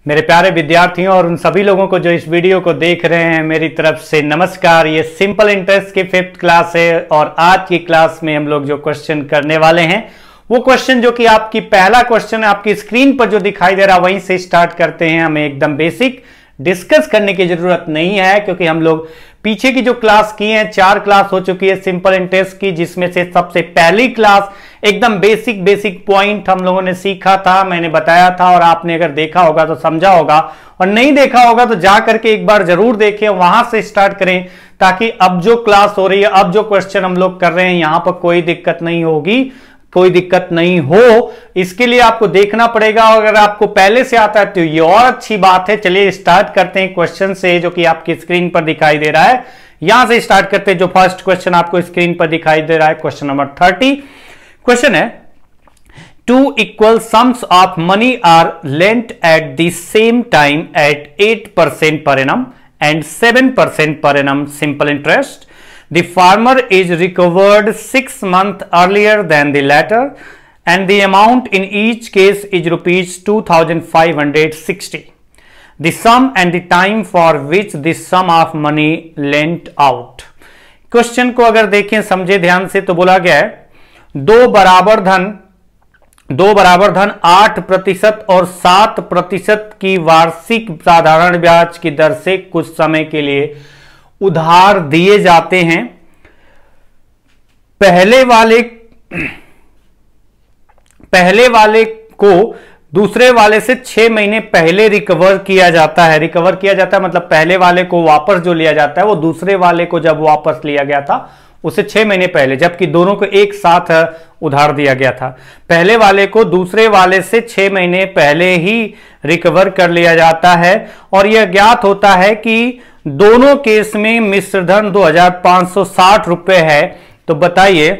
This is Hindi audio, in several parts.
मेरे प्यारे विद्यार्थियों और उन सभी लोगों को जो इस वीडियो को देख रहे हैं, मेरी तरफ से नमस्कार। ये सिंपल इंटरेस्ट की 5th क्लास है और आज की क्लास में हम लोग जो क्वेश्चन करने वाले हैं वो क्वेश्चन जो कि आपकी पहला क्वेश्चन आपकी स्क्रीन पर जो दिखाई दे रहा है वहीं से स्टार्ट करते हैं। हमें एकदम बेसिक डिस्कस करने की जरूरत नहीं है क्योंकि हम लोग पीछे की जो क्लास की है 4 क्लास हो चुकी है सिंपल इंटरेस्ट की, जिसमें से सबसे पहली क्लास एकदम बेसिक पॉइंट हम लोगों ने सीखा था, मैंने बताया था और आपने अगर देखा होगा तो समझा होगा और नहीं देखा होगा तो जा करके एक बार जरूर देखें, वहां से स्टार्ट करें ताकि अब जो क्लास हो रही है, अब जो क्वेश्चन हम लोग कर रहे हैं यहां पर कोई दिक्कत नहीं होगी, कोई दिक्कत नहीं हो। इसके लिए आपको देखना पड़ेगा और अगर आपको पहले से आता है तो ये और अच्छी बात है। चलिए स्टार्ट करते हैं क्वेश्चन से जो कि आपकी स्क्रीन पर दिखाई दे रहा है। यहां से स्टार्ट करते हैं। जो फर्स्ट क्वेश्चन आपको स्क्रीन पर दिखाई दे रहा है क्वेश्चन नंबर 30। क्वेश्चन है 2 equal sums of money are lent at the same time at 8% per annum and 7% per annum simple interest. The farmer is recovered 6 months earlier than the latter and the amount in each case is rupees 2560. The sum and the time for which this sum of money lent out. Question को अगर देखें समझे ध्यान से तो बोला गया है दो बराबर धन 8% और 7% की वार्षिक साधारण ब्याज की दर से कुछ समय के लिए उधार दिए जाते हैं। पहले वाले को दूसरे वाले से 6 महीने पहले रिकवर किया जाता है। रिकवर किया जाता है मतलब पहले वाले को वापस जो लिया जाता है वो दूसरे वाले को जब वापस लिया गया था उसे 6 महीने पहले, जबकि दोनों को एक साथ उधार दिया गया था। पहले वाले को दूसरे वाले से 6 महीने पहले ही रिकवर कर लिया जाता है और यह ज्ञात होता है कि दोनों केस में मिश्रधन 2560 रुपए है। तो बताइए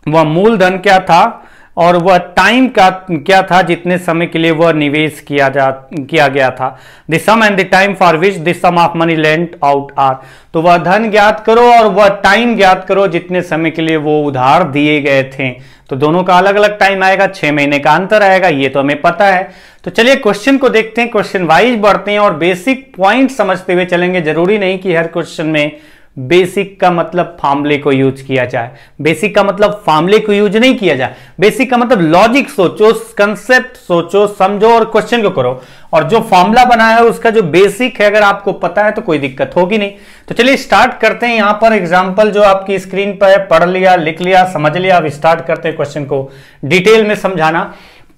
वह मूलधन क्या था और वह टाइम का क्या था जितने समय के लिए वह निवेश किया गया था। The sum and the time for which the sum of money lent out are. तो वह धन ज्ञात करो और वह टाइम ज्ञात करो जितने समय के लिए वो उधार दिए गए थे। तो दोनों का अलग अलग टाइम आएगा, 6 महीने का अंतर आएगा, ये तो हमें पता है। तो चलिए क्वेश्चन को देखते हैं, क्वेश्चन वाइज बढ़ते हैं और बेसिक पॉइंट समझते हुए चलेंगे। जरूरी नहीं कि हर क्वेश्चन में बेसिक का मतलब फॉर्मूले को यूज किया जाए, बेसिक का मतलब फॉर्मूले को यूज नहीं किया जाए। बेसिक का मतलब लॉजिक सोचो, कंसेप्ट सोचो, समझो और क्वेश्चन को करो। और जो फॉर्मूला बनाया है उसका जो बेसिक है अगर आपको पता है तो कोई दिक्कत होगी नहीं। तो चलिए स्टार्ट करते हैं। यहां पर एग्जांपल जो आपकी स्क्रीन पर है, पढ़ लिया, लिख लिया, समझ लिया। अब स्टार्ट करते हैं क्वेश्चन को डिटेल में समझाना।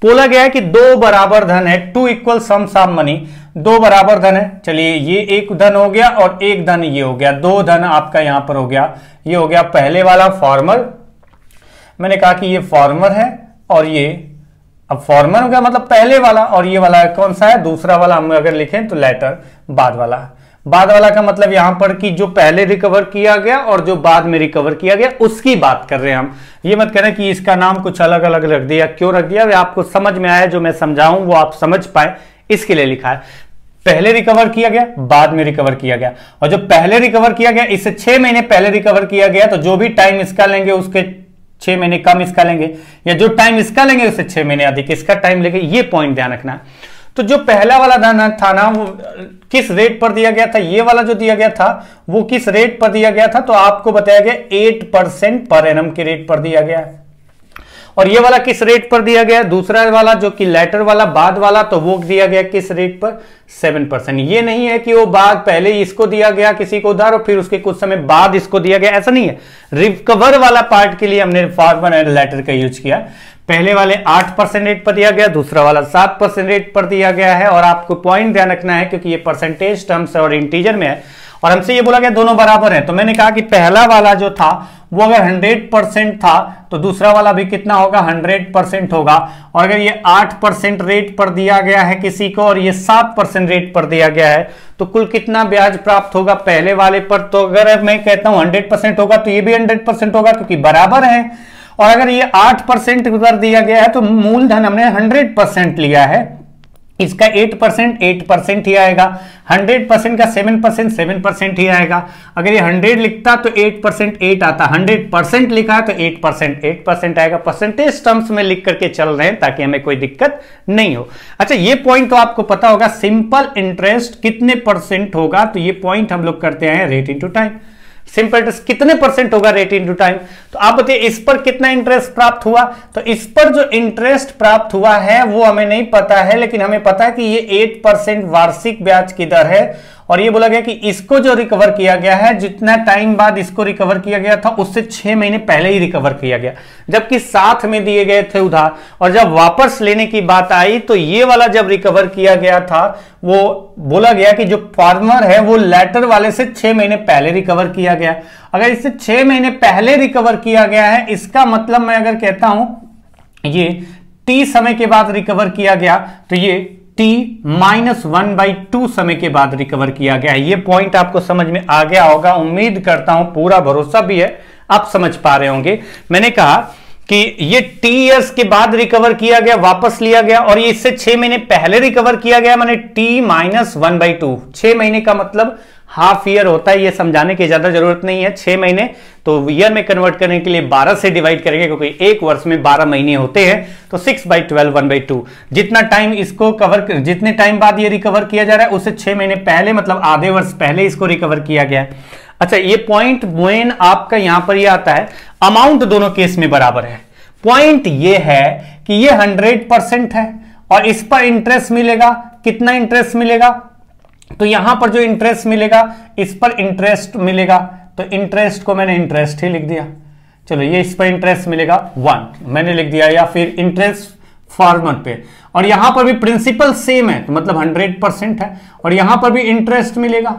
बोला गया है कि 2 बराबर धन है, 2 इक्वल सम्स ऑफ मनी, 2 बराबर धन है। चलिए ये एक धन हो गया और एक धन ये हो गया, 2 धन आपका यहां पर हो गया। ये हो गया पहले वाला फार्मर, मैंने कहा कि ये फार्मर है और ये अब फार्मर हो गया मतलब पहले वाला, और ये वाला कौन सा है, दूसरा वाला। हम अगर लिखें तो लेटर बाद वाला। बाद वाला का मतलब यहां पर कि जो पहले रिकवर किया गया और जो बाद में रिकवर किया गया उसकी बात कर रहे हैं हम। ये मत करें कि इसका नाम कुछ अलग अलग रख दिया, क्यों रख दिया आपको समझ में आया, जो मैं समझाऊं वो आप समझ पाए इसके लिए लिखा है। पहले रिकवर किया गया, बाद में रिकवर किया गया, और जो पहले रिकवर किया गया इससे 6 महीने पहले रिकवर किया गया, तो जो भी टाइम इसका लेंगे उसके 6 महीने कम इसका लेंगे, या जो टाइम इसका लेंगे उससे 6 महीने अधिक इसका टाइम लेंगे। ये पॉइंट ध्यान रखना है। तो जो पहला वाला धन था ना वो किस रेट पर दिया गया था, ये वाला जो दिया गया था वो किस रेट पर दिया गया था, तो आपको बताया गया 8% पर एनम के रेट पर दिया गया है। और ये वाला किस रेट पर दिया गया, दूसरा वाला जो कि लेटर वाला बाद वाला, तो वो दिया गया किस रेट पर, 7%। ये नहीं है कि वो बाद पहले इसको दिया गया किसी को उधार और फिर उसके कुछ समय बाद इसको दिया गया, ऐसा नहीं है। रिकवर वाला पार्ट के लिए हमने फार्मर एंड लेटर का यूज किया। पहले वाले 8% रेट पर दिया गया, दूसरा वाला 7% रेट पर दिया गया है। और आपको पॉइंट ध्यान रखना है क्योंकि ये परसेंटेज टर्म्स और इंटीजर में है और हमसे ये बोला गया दोनों बराबर हैं। तो मैंने कहा कि पहला वाला जो था वो अगर 100% था तो दूसरा वाला भी कितना होगा, 100% होगा। और अगर ये 8% रेट पर दिया गया है किसी को और ये 7% रेट पर दिया गया है तो कुल कितना ब्याज प्राप्त होगा पहले वाले पर। तो अगर मैं कहता हूं 100% होगा तो ये भी 100% होगा क्योंकि बराबर है। और अगर ये 8% पर दिया गया है तो मूलधन हमने 100% लिया है, इसका 8% ही आएगा, 100% का 7% ही आएगा। अगर ये 100 लिखता तो 8% 8 आता, 100% लिखा है तो 8% आएगा। परसेंटेज टर्म्स में लिख करके चल रहे हैं ताकि हमें कोई दिक्कत नहीं हो। अच्छा, ये पॉइंट तो आपको पता होगा, सिंपल इंटरेस्ट कितने परसेंट होगा, तो ये पॉइंट हम लोग करते हैं rate into time. Simple interest कितने परसेंट होगा, रेट इनटू टाइम। तो आप बताइए इस पर कितना इंटरेस्ट प्राप्त हुआ, तो इस पर जो इंटरेस्ट प्राप्त हुआ है वो हमें नहीं पता है, लेकिन हमें पता है कि ये 8% वार्षिक ब्याज की दर है। और ये बोला गया कि इसको जो रिकवर किया गया है, जितना टाइम बाद इसको रिकवर किया गया था उससे 6 महीने पहले ही रिकवर किया गया, जबकि साथ में दिए गए थे उधार। और जब वापस लेने की बात आई तो ये वाला जब रिकवर किया गया था, वो बोला गया कि जो फार्मर है वो लेटर वाले से 6 महीने पहले रिकवर किया गया। अगर इससे 6 महीने पहले रिकवर किया गया है, इसका मतलब मैं अगर कहता हूं ये T समय के बाद रिकवर किया गया, तो ये T-1/2 समय के बाद रिकवर किया गया है। ये पॉइंट आपको समझ में आ गया होगा, उम्मीद करता हूं, पूरा भरोसा भी है आप समझ पा रहे होंगे। मैंने कहा कि ये T इयर्स के बाद रिकवर किया गया, वापस लिया गया, और ये इससे 6 महीने पहले रिकवर किया गया, माने T-1/2। 6 महीने का मतलब हाफ ईयर होता है, ये समझाने की ज्यादा जरूरत नहीं है। 6 महीने तो ईयर में कन्वर्ट करने के लिए 12 से डिवाइड करेंगे, क्योंकि एक वर्ष में 12 महीने होते हैं, तो 6/12 1/2। जितना टाइम इसको कवर, जितने टाइम बाद ये रिकवर किया जा रहा है उससे 6 महीने पहले, मतलब आधे वर्ष पहले इसको रिकवर किया गया है। अच्छा, ये पॉइंट मेन आपका यहां पर ये आता है, अमाउंट दोनों केस में बराबर है। पॉइंट ये है कि ये 100% है और इस पर इंटरेस्ट मिलेगा। कितना इंटरेस्ट मिलेगा, तो यहां पर जो इंटरेस्ट मिलेगा इस पर इंटरेस्ट मिलेगा, तो इंटरेस्ट को मैंने इंटरेस्ट ही लिख दिया। चलो, ये इस पर इंटरेस्ट मिलेगा 1 मैंने लिख दिया, या फिर इंटरेस्ट फार्मर पे। और यहां पर भी प्रिंसिपल सेम है, तो मतलब 100% है। और यहां पर भी इंटरेस्ट मिलेगा,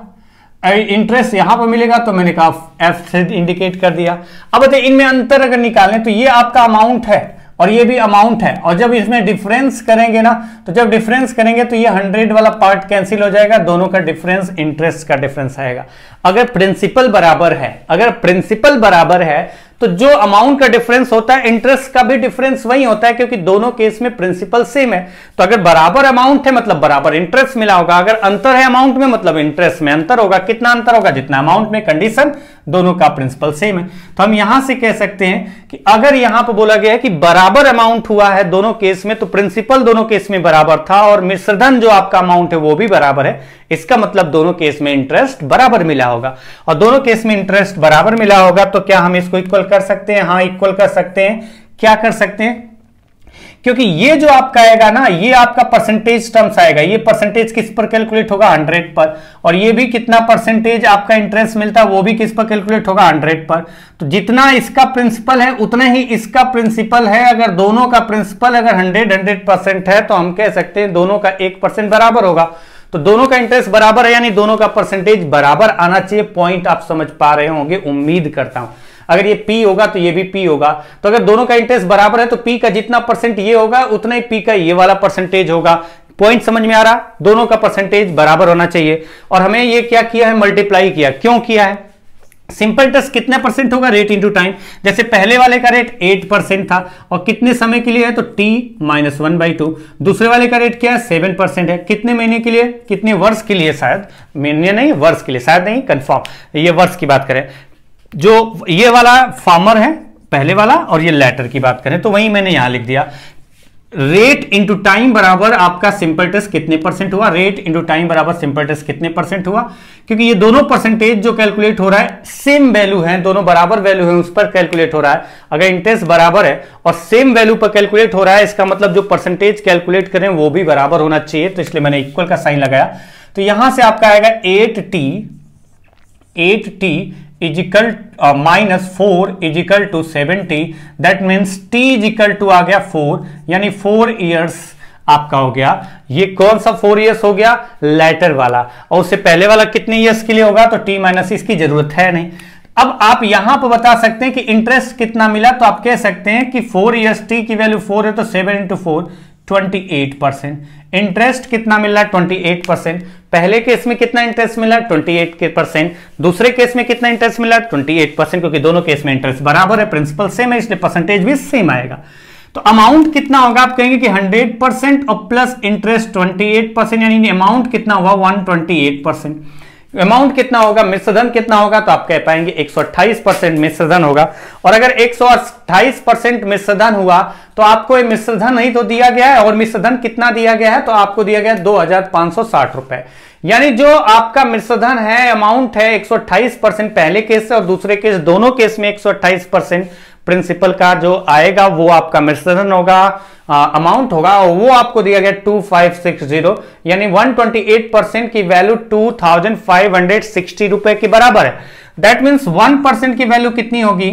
इंटरेस्ट यहां पर मिलेगा, तो मैंने कहा एफ से इंडिकेट कर दिया। अब बताइए इनमें अंतर अगर निकालें तो ये आपका अमाउंट है और ये भी अमाउंट है, और जब इसमें डिफरेंस करेंगे ना, तो जब डिफरेंस करेंगे तो ये 100 वाला पार्ट कैंसिल हो जाएगा, दोनों का डिफरेंस इंटरेस्ट का डिफरेंस आएगा। अगर प्रिंसिपल बराबर है, अगर प्रिंसिपल बराबर है तो जो अमाउंट का डिफरेंस होता है इंटरेस्ट का भी डिफरेंस वही होता है, क्योंकि दोनों केस में प्रिंसिपल सेम है। तो अगर बराबर अमाउंट है मतलब बराबर इंटरेस्ट मिला होगा, अगर अंतर है अमाउंट में मतलब इंटरेस्ट में अंतर होगा। कितना अंतर होगा, जितना अमाउंट में कंडीशन, दोनों का प्रिंसिपल सेम है। तो हम यहां से कह सकते हैं कि अगर यहां पर बोला गया है कि बराबर अमाउंट हुआ है दोनों केस में, तो प्रिंसिपल दोनों केस में बराबर था और मिश्रधन जो आपका अमाउंट है वो भी बराबर है। इसका मतलब दोनों केस में इंटरेस्ट बराबर मिला होगा, और दोनों केस में इंटरेस्ट बराबर मिला होगा तो क्या हम इसको इक्वल कर सकते हैं? हाँ, इक्वल कर सकते हैं। क्या कर सकते हैं? क्योंकि ये जो आपका आएगा ना, ये आपका परसेंटेज टर्म्स आएगा। ये परसेंटेज किस पर कैलकुलेट होगा? 100 पर। और ये भी कितना परसेंटेज आपका इंटरेस्ट मिलता है वो भी किस पर कैलकुलेट होगा? 100 पर। तो जितना इसका प्रिंसिपल है उतना ही इसका प्रिंसिपल है। अगर दोनों का प्रिंसिपल अगर 100% है तो हम कह सकते हैं दोनों का 1% बराबर होगा। तो दोनों का इंटरेस्ट बराबर है, यानी दोनों का परसेंटेज बराबर आना चाहिए। पॉइंट आप समझ पा रहे होंगे, उम्मीद करता हूं। अगर ये P होगा तो ये भी P होगा। तो अगर दोनों का इंटरेस्ट बराबर है तो P का जितना परसेंट ये होगा उतना ही P का ये वाला परसेंटेज होगा। पॉइंट समझ में आ रहा? दोनों का परसेंटेज बराबर होना चाहिए। और हमें ये क्या किया है? मल्टीप्लाई किया। क्यों किया है? सिंपल इंटरेस्ट कितने परसेंट होगा? Rate into time. जैसे पहले वाले का रेट 8% था और कितने समय के लिए है? तो T-1/2। दूसरे वाले का रेट क्या है? 7% है। कितने महीने के लिए? कितने वर्ष के लिए? शायद महीने नहीं, वर्ष के लिए, शायद नहीं, कंफर्म ये वर्ष की बात करें। जो ये वाला फार्मर है पहले वाला, और ये लेटर की बात करें तो वही मैंने यहां लिख दिया। रेट इंटू टाइम बराबर आपका सिंपल इंटरेस्ट कितने परसेंट हुआ? रेट इंटू टाइम बराबर सिंपल इंटरेस्ट कितने परसेंट हुआ? क्योंकि ये दोनों परसेंटेज जो कैलकुलेट हो रहा है सेम वैल्यू है, दोनों बराबर वैल्यू है, उस पर कैलकुलेट हो रहा है। अगर इंटरेस्ट बराबर है और सेम वैल्यू पर कैलकुलेट हो रहा है, इसका मतलब जो परसेंटेज कैलकुलेट करें वो भी बराबर होना चाहिए। तो इसलिए मैंने इक्वल का साइन लगाया। तो यहां से आपका आएगा 8T is equal -4 is equal to 70। That means T is equal to आ गया 4, यानी 4 इयर्स आपका हो गया। ये कौन सा 4 इयर्स हो गया? लेटर वाला। और उससे पहले वाला कितने इयर्स के लिए होगा? तो T माइनस इसकी जरूरत है नहीं। अब आप यहां पर बता सकते हैं कि इंटरेस्ट कितना मिला, तो आप कह सकते हैं कि 4 इयर्स T की वैल्यू 4 है, तो 7 × 4 28%। इंटरेस्ट कितना मिल रहा है? 28%। पहले केस में कितना इंटरेस्ट मिला? 28%। दूसरे केस में कितना इंटरेस्ट मिला? 28%, क्योंकि दोनों केस में इंटरेस्ट बराबर है, प्रिंसिपल सेम है, इसलिए परसेंटेज भी सेम आएगा। तो अमाउंट कितना होगा, आप कहेंगे कि 100% और प्लस इंटरेस्ट 28%, यानी अमाउंट कितना होगा 128%। अमाउंट कितना होगा, मिश्रधन कितना होगा, तो आप कह पाएंगे 128% मिश्रधन होगा। और अगर 128% मिश्रधन हुआ तो आपको ये मिश्रधन नहीं तो दिया गया है, और मिश्रधन कितना दिया गया है, तो आपको दिया गया है 2560 रुपए। यानी जो आपका मिश्रधन है, अमाउंट है 128% पहले केस से और दूसरे केस, दोनों केस में 128% प्रिंसिपल का जो आएगा वो आपका मिश्रधन होगा, अमाउंट होगा, और वो आपको दिया गया 2560, यानी 128% की वैल्यू 2560 रुपए के बराबर है। दैट मीन्स 1% की वैल्यू कितनी होगी,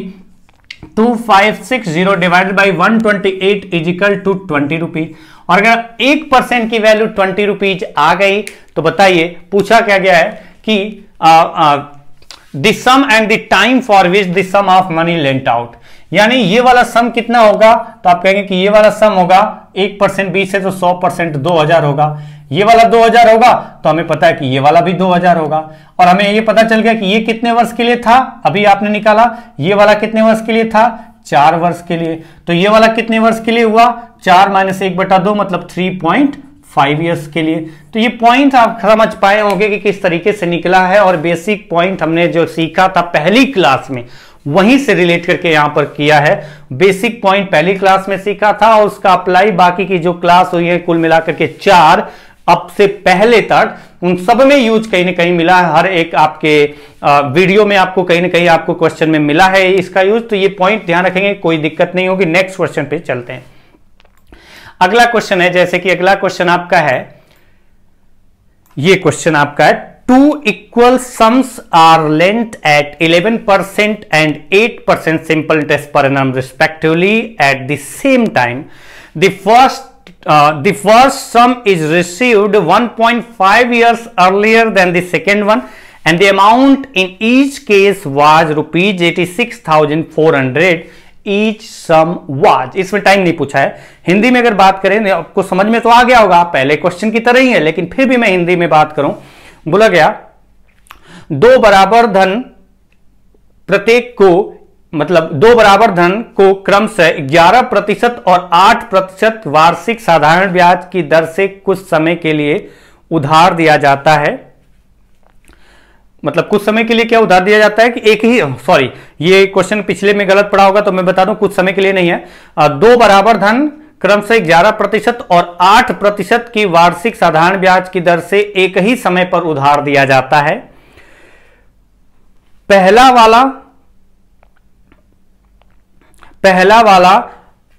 2560 divided by 128 is equal to 20 rupees. और अगर 1% की वैल्यू 20 रुपीज आ गई तो बताइए पूछा क्या गया है कि the sum and the time for which the sum of money lent out, यानी ये वाला सम कितना होगा, तो आप कहेंगे कि ये वाला सम होगा 1% 20 है तो 100% 2000 होगा। ये वाला 2000 होगा तो हमें पता है कि ये वाला भी 2000 होगा, और हमें ये पता चल गया कि ये कितने वर्ष के लिए था, अभी आपने निकाला, ये वाला कितने वर्ष के लिए था, 4 वर्ष के लिए। तो ये वाला कितने वर्ष के लिए हुआ, 4 - 1/2 मतलब 3.5 ईयर्स के लिए। तो ये पॉइंट आप समझ पाए होंगे कि किस तरीके से निकला है, और बेसिक पॉइंट हमने जो सीखा था पहली क्लास में वहीं से रिलेट करके यहां पर किया है। बेसिक पॉइंट पहली क्लास में सीखा था और उसका अप्लाई बाकी की जो क्लास हुई है कुल मिलाकर के 4 अब से पहले तक, उन सब में यूज कहीं ना कहीं मिला है। हर एक आपके वीडियो में आपको कहीं ना कहीं आपको क्वेश्चन में मिला है इसका यूज, तो ये पॉइंट ध्यान रखेंगे, कोई दिक्कत नहीं होगी। नेक्स्ट क्वेश्चन पे चलते हैं। अगला क्वेश्चन है, जैसे कि अगला क्वेश्चन आपका है, ये क्वेश्चन आपका है, 2 equal sums are lent at 11% and 8% simple interest per annum respectively at the same time. The first sum is received 1.5 years earlier than the second one, and the amount in each case was rupees 86,400. Each sum was, इसमें टाइम नहीं पूछा है। हिंदी में अगर बात करें, आपको समझ में तो आ गया होगा, पहले क्वेश्चन की तरह ही है, लेकिन फिर भी मैं हिंदी में बात करूं। बोला गया 2 बराबर धन प्रत्येक को, मतलब 2 बराबर धन को क्रमशः 11% और 8% वार्षिक साधारण ब्याज की दर से कुछ समय के लिए उधार दिया जाता है। मतलब कुछ समय के लिए क्या उधार दिया जाता है कि एक ही, सॉरी ये क्वेश्चन पिछले में गलत पड़ा होगा तो मैं बता दूं, कुछ समय के लिए नहीं है। 2 बराबर धन क्रमशः 11% और 8% की वार्षिक साधारण ब्याज की दर से एक ही समय पर उधार दिया जाता है। पहला वाला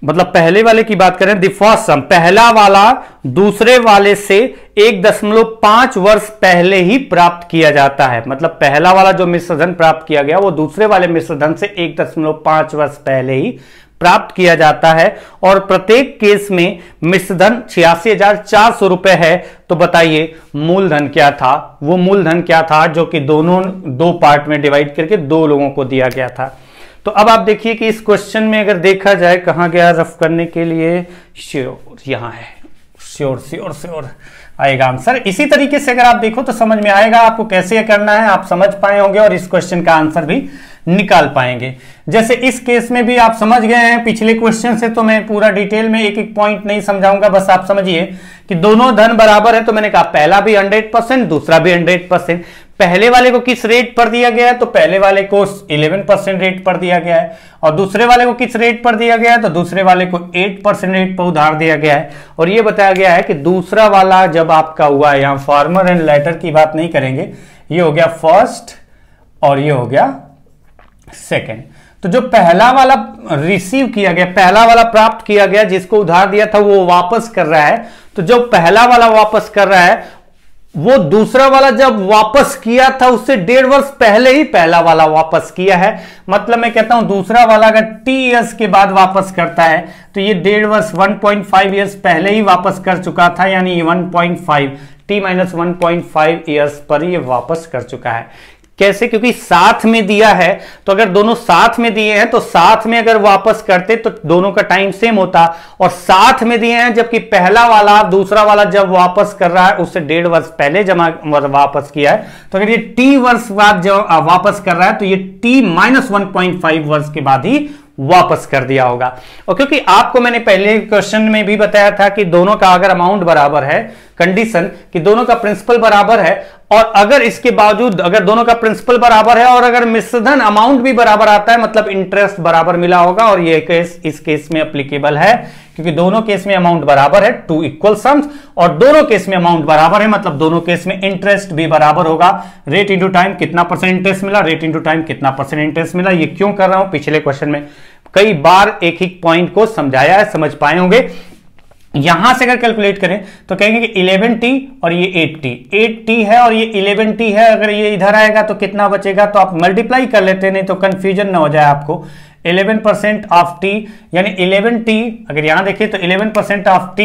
मतलब पहले वाले की बात करें, द फर्स्ट सम, पहला वाला दूसरे वाले से 1.5 वर्ष पहले ही प्राप्त किया जाता है। मतलब पहला वाला जो मिश्रधन प्राप्त किया गया वो दूसरे वाले मिश्रधन से 1.5 वर्ष पहले ही प्राप्त किया जाता है। और प्रत्येक केस में मिश्रधन 86,400 रुपए है। तो बताइए मूलधन क्या था, वो मूलधन क्या था जो कि दोनों 2 पार्ट में डिवाइड करके 2 लोगों को दिया गया था। तो अब आप देखिए कि इस क्वेश्चन में अगर देखा जाए, कहां गया रफ करने के लिए, श्योर यहां है, श्योर आएगा आंसर। इसी तरीके से अगर आप देखो तो समझ में आएगा आपको कैसे करना है, आप समझ पाए होंगे और इस क्वेश्चन का आंसर भी निकाल पाएंगे। जैसे इस केस में भी आप समझ गए हैं पिछले क्वेश्चन से, तो मैं पूरा डिटेल में एक एक पॉइंट नहीं समझाऊंगा, बस आप समझिए कि दोनों धन बराबर है। तो मैंने कहा पहला भी 100%, दूसरा भी 100%। पहले वाले को किस रेट पर दिया गया है, तो पहले वाले को 11% रेट पर दिया गया है, और दूसरे वाले को किस रेट पर दिया गया है, तो दूसरे वाले को 8% रेट पर उधार दिया गया है। और ये बताया गया है कि दूसरा वाला जब आपका हुआ है, यहां फार्मर एंड लेटर की बात नहीं करेंगे, ये हो गया फर्स्ट और ये हो गया सेकेंड। तो जो पहला वाला रिसीव किया गया, पहला वाला प्राप्त किया गया, जिसको उधार दिया था वो वापस कर रहा है। तो जो पहला वाला वापस कर रहा है वो दूसरा वाला जब वापस किया था उससे 1.5 वर्ष पहले ही पहला वाला वापस किया है। मतलब मैं कहता हूं दूसरा वाला अगर T इयर्स के बाद वापस करता है तो ये 1.5 वर्ष 1.5 ईयर्स पहले ही वापस कर चुका था, यानी ये 1.5 T - 1.5 ईयर्स पर ये वापस कर चुका है। कैसे? क्योंकि साथ में दिया है, तो अगर दोनों साथ में दिए हैं तो साथ में अगर वापस करते तो दोनों का टाइम सेम होता, और साथ में दिए हैं जबकि पहला वाला दूसरा वाला जब वापस कर रहा है उससे 1.5 वर्ष पहले जमा वापस किया है। तो अगर ये T वर्ष बाद जब वापस कर रहा है तो ये T - 1.5 वर्ष के बाद ही वापस कर दिया होगा। और क्योंकि आपको मैंने पहले क्वेश्चन में भी बताया था कि दोनों का अगर अमाउंट बराबर है, कंडीशन कि दोनों का प्रिंसिपल बराबर है, और अगर इसके बावजूद अगर दोनों का प्रिंसिपल बराबर है और अगर मिश्रधन अमाउंट भी बराबर आता है, मतलब इंटरेस्ट बराबर मिला होगा, और ये केस इस केस में एप्लीकेबल है क्योंकि दोनों केस में अमाउंट बराबर है, टू इक्वल सम्स, और दोनों केस में अमाउंट बराबर है, मतलब दोनों केस में इंटरेस्ट भी बराबर होगा। रेट इंटू टाइम कितना परसेंट इंटरेस्ट मिला, रेट इंटू टाइम कितना परसेंट इंटरेस्ट मिला। ये क्यों कर रहा हूं, पिछले क्वेश्चन में कई बार एक ही पॉइंट को समझाया है, समझ पाए होंगे। यहां से अगर कैलकुलेट करें तो कहेंगे कि 11t और ये 8t है और ये 11t है, अगर ये इधर आएगा तो कितना बचेगा, तो आप मल्टीप्लाई कर लेते, नहीं तो कंफ्यूजन ना हो जाए आपको। 11% ऑफ t यानी 11t, अगर यहां देखें तो 11% ऑफ t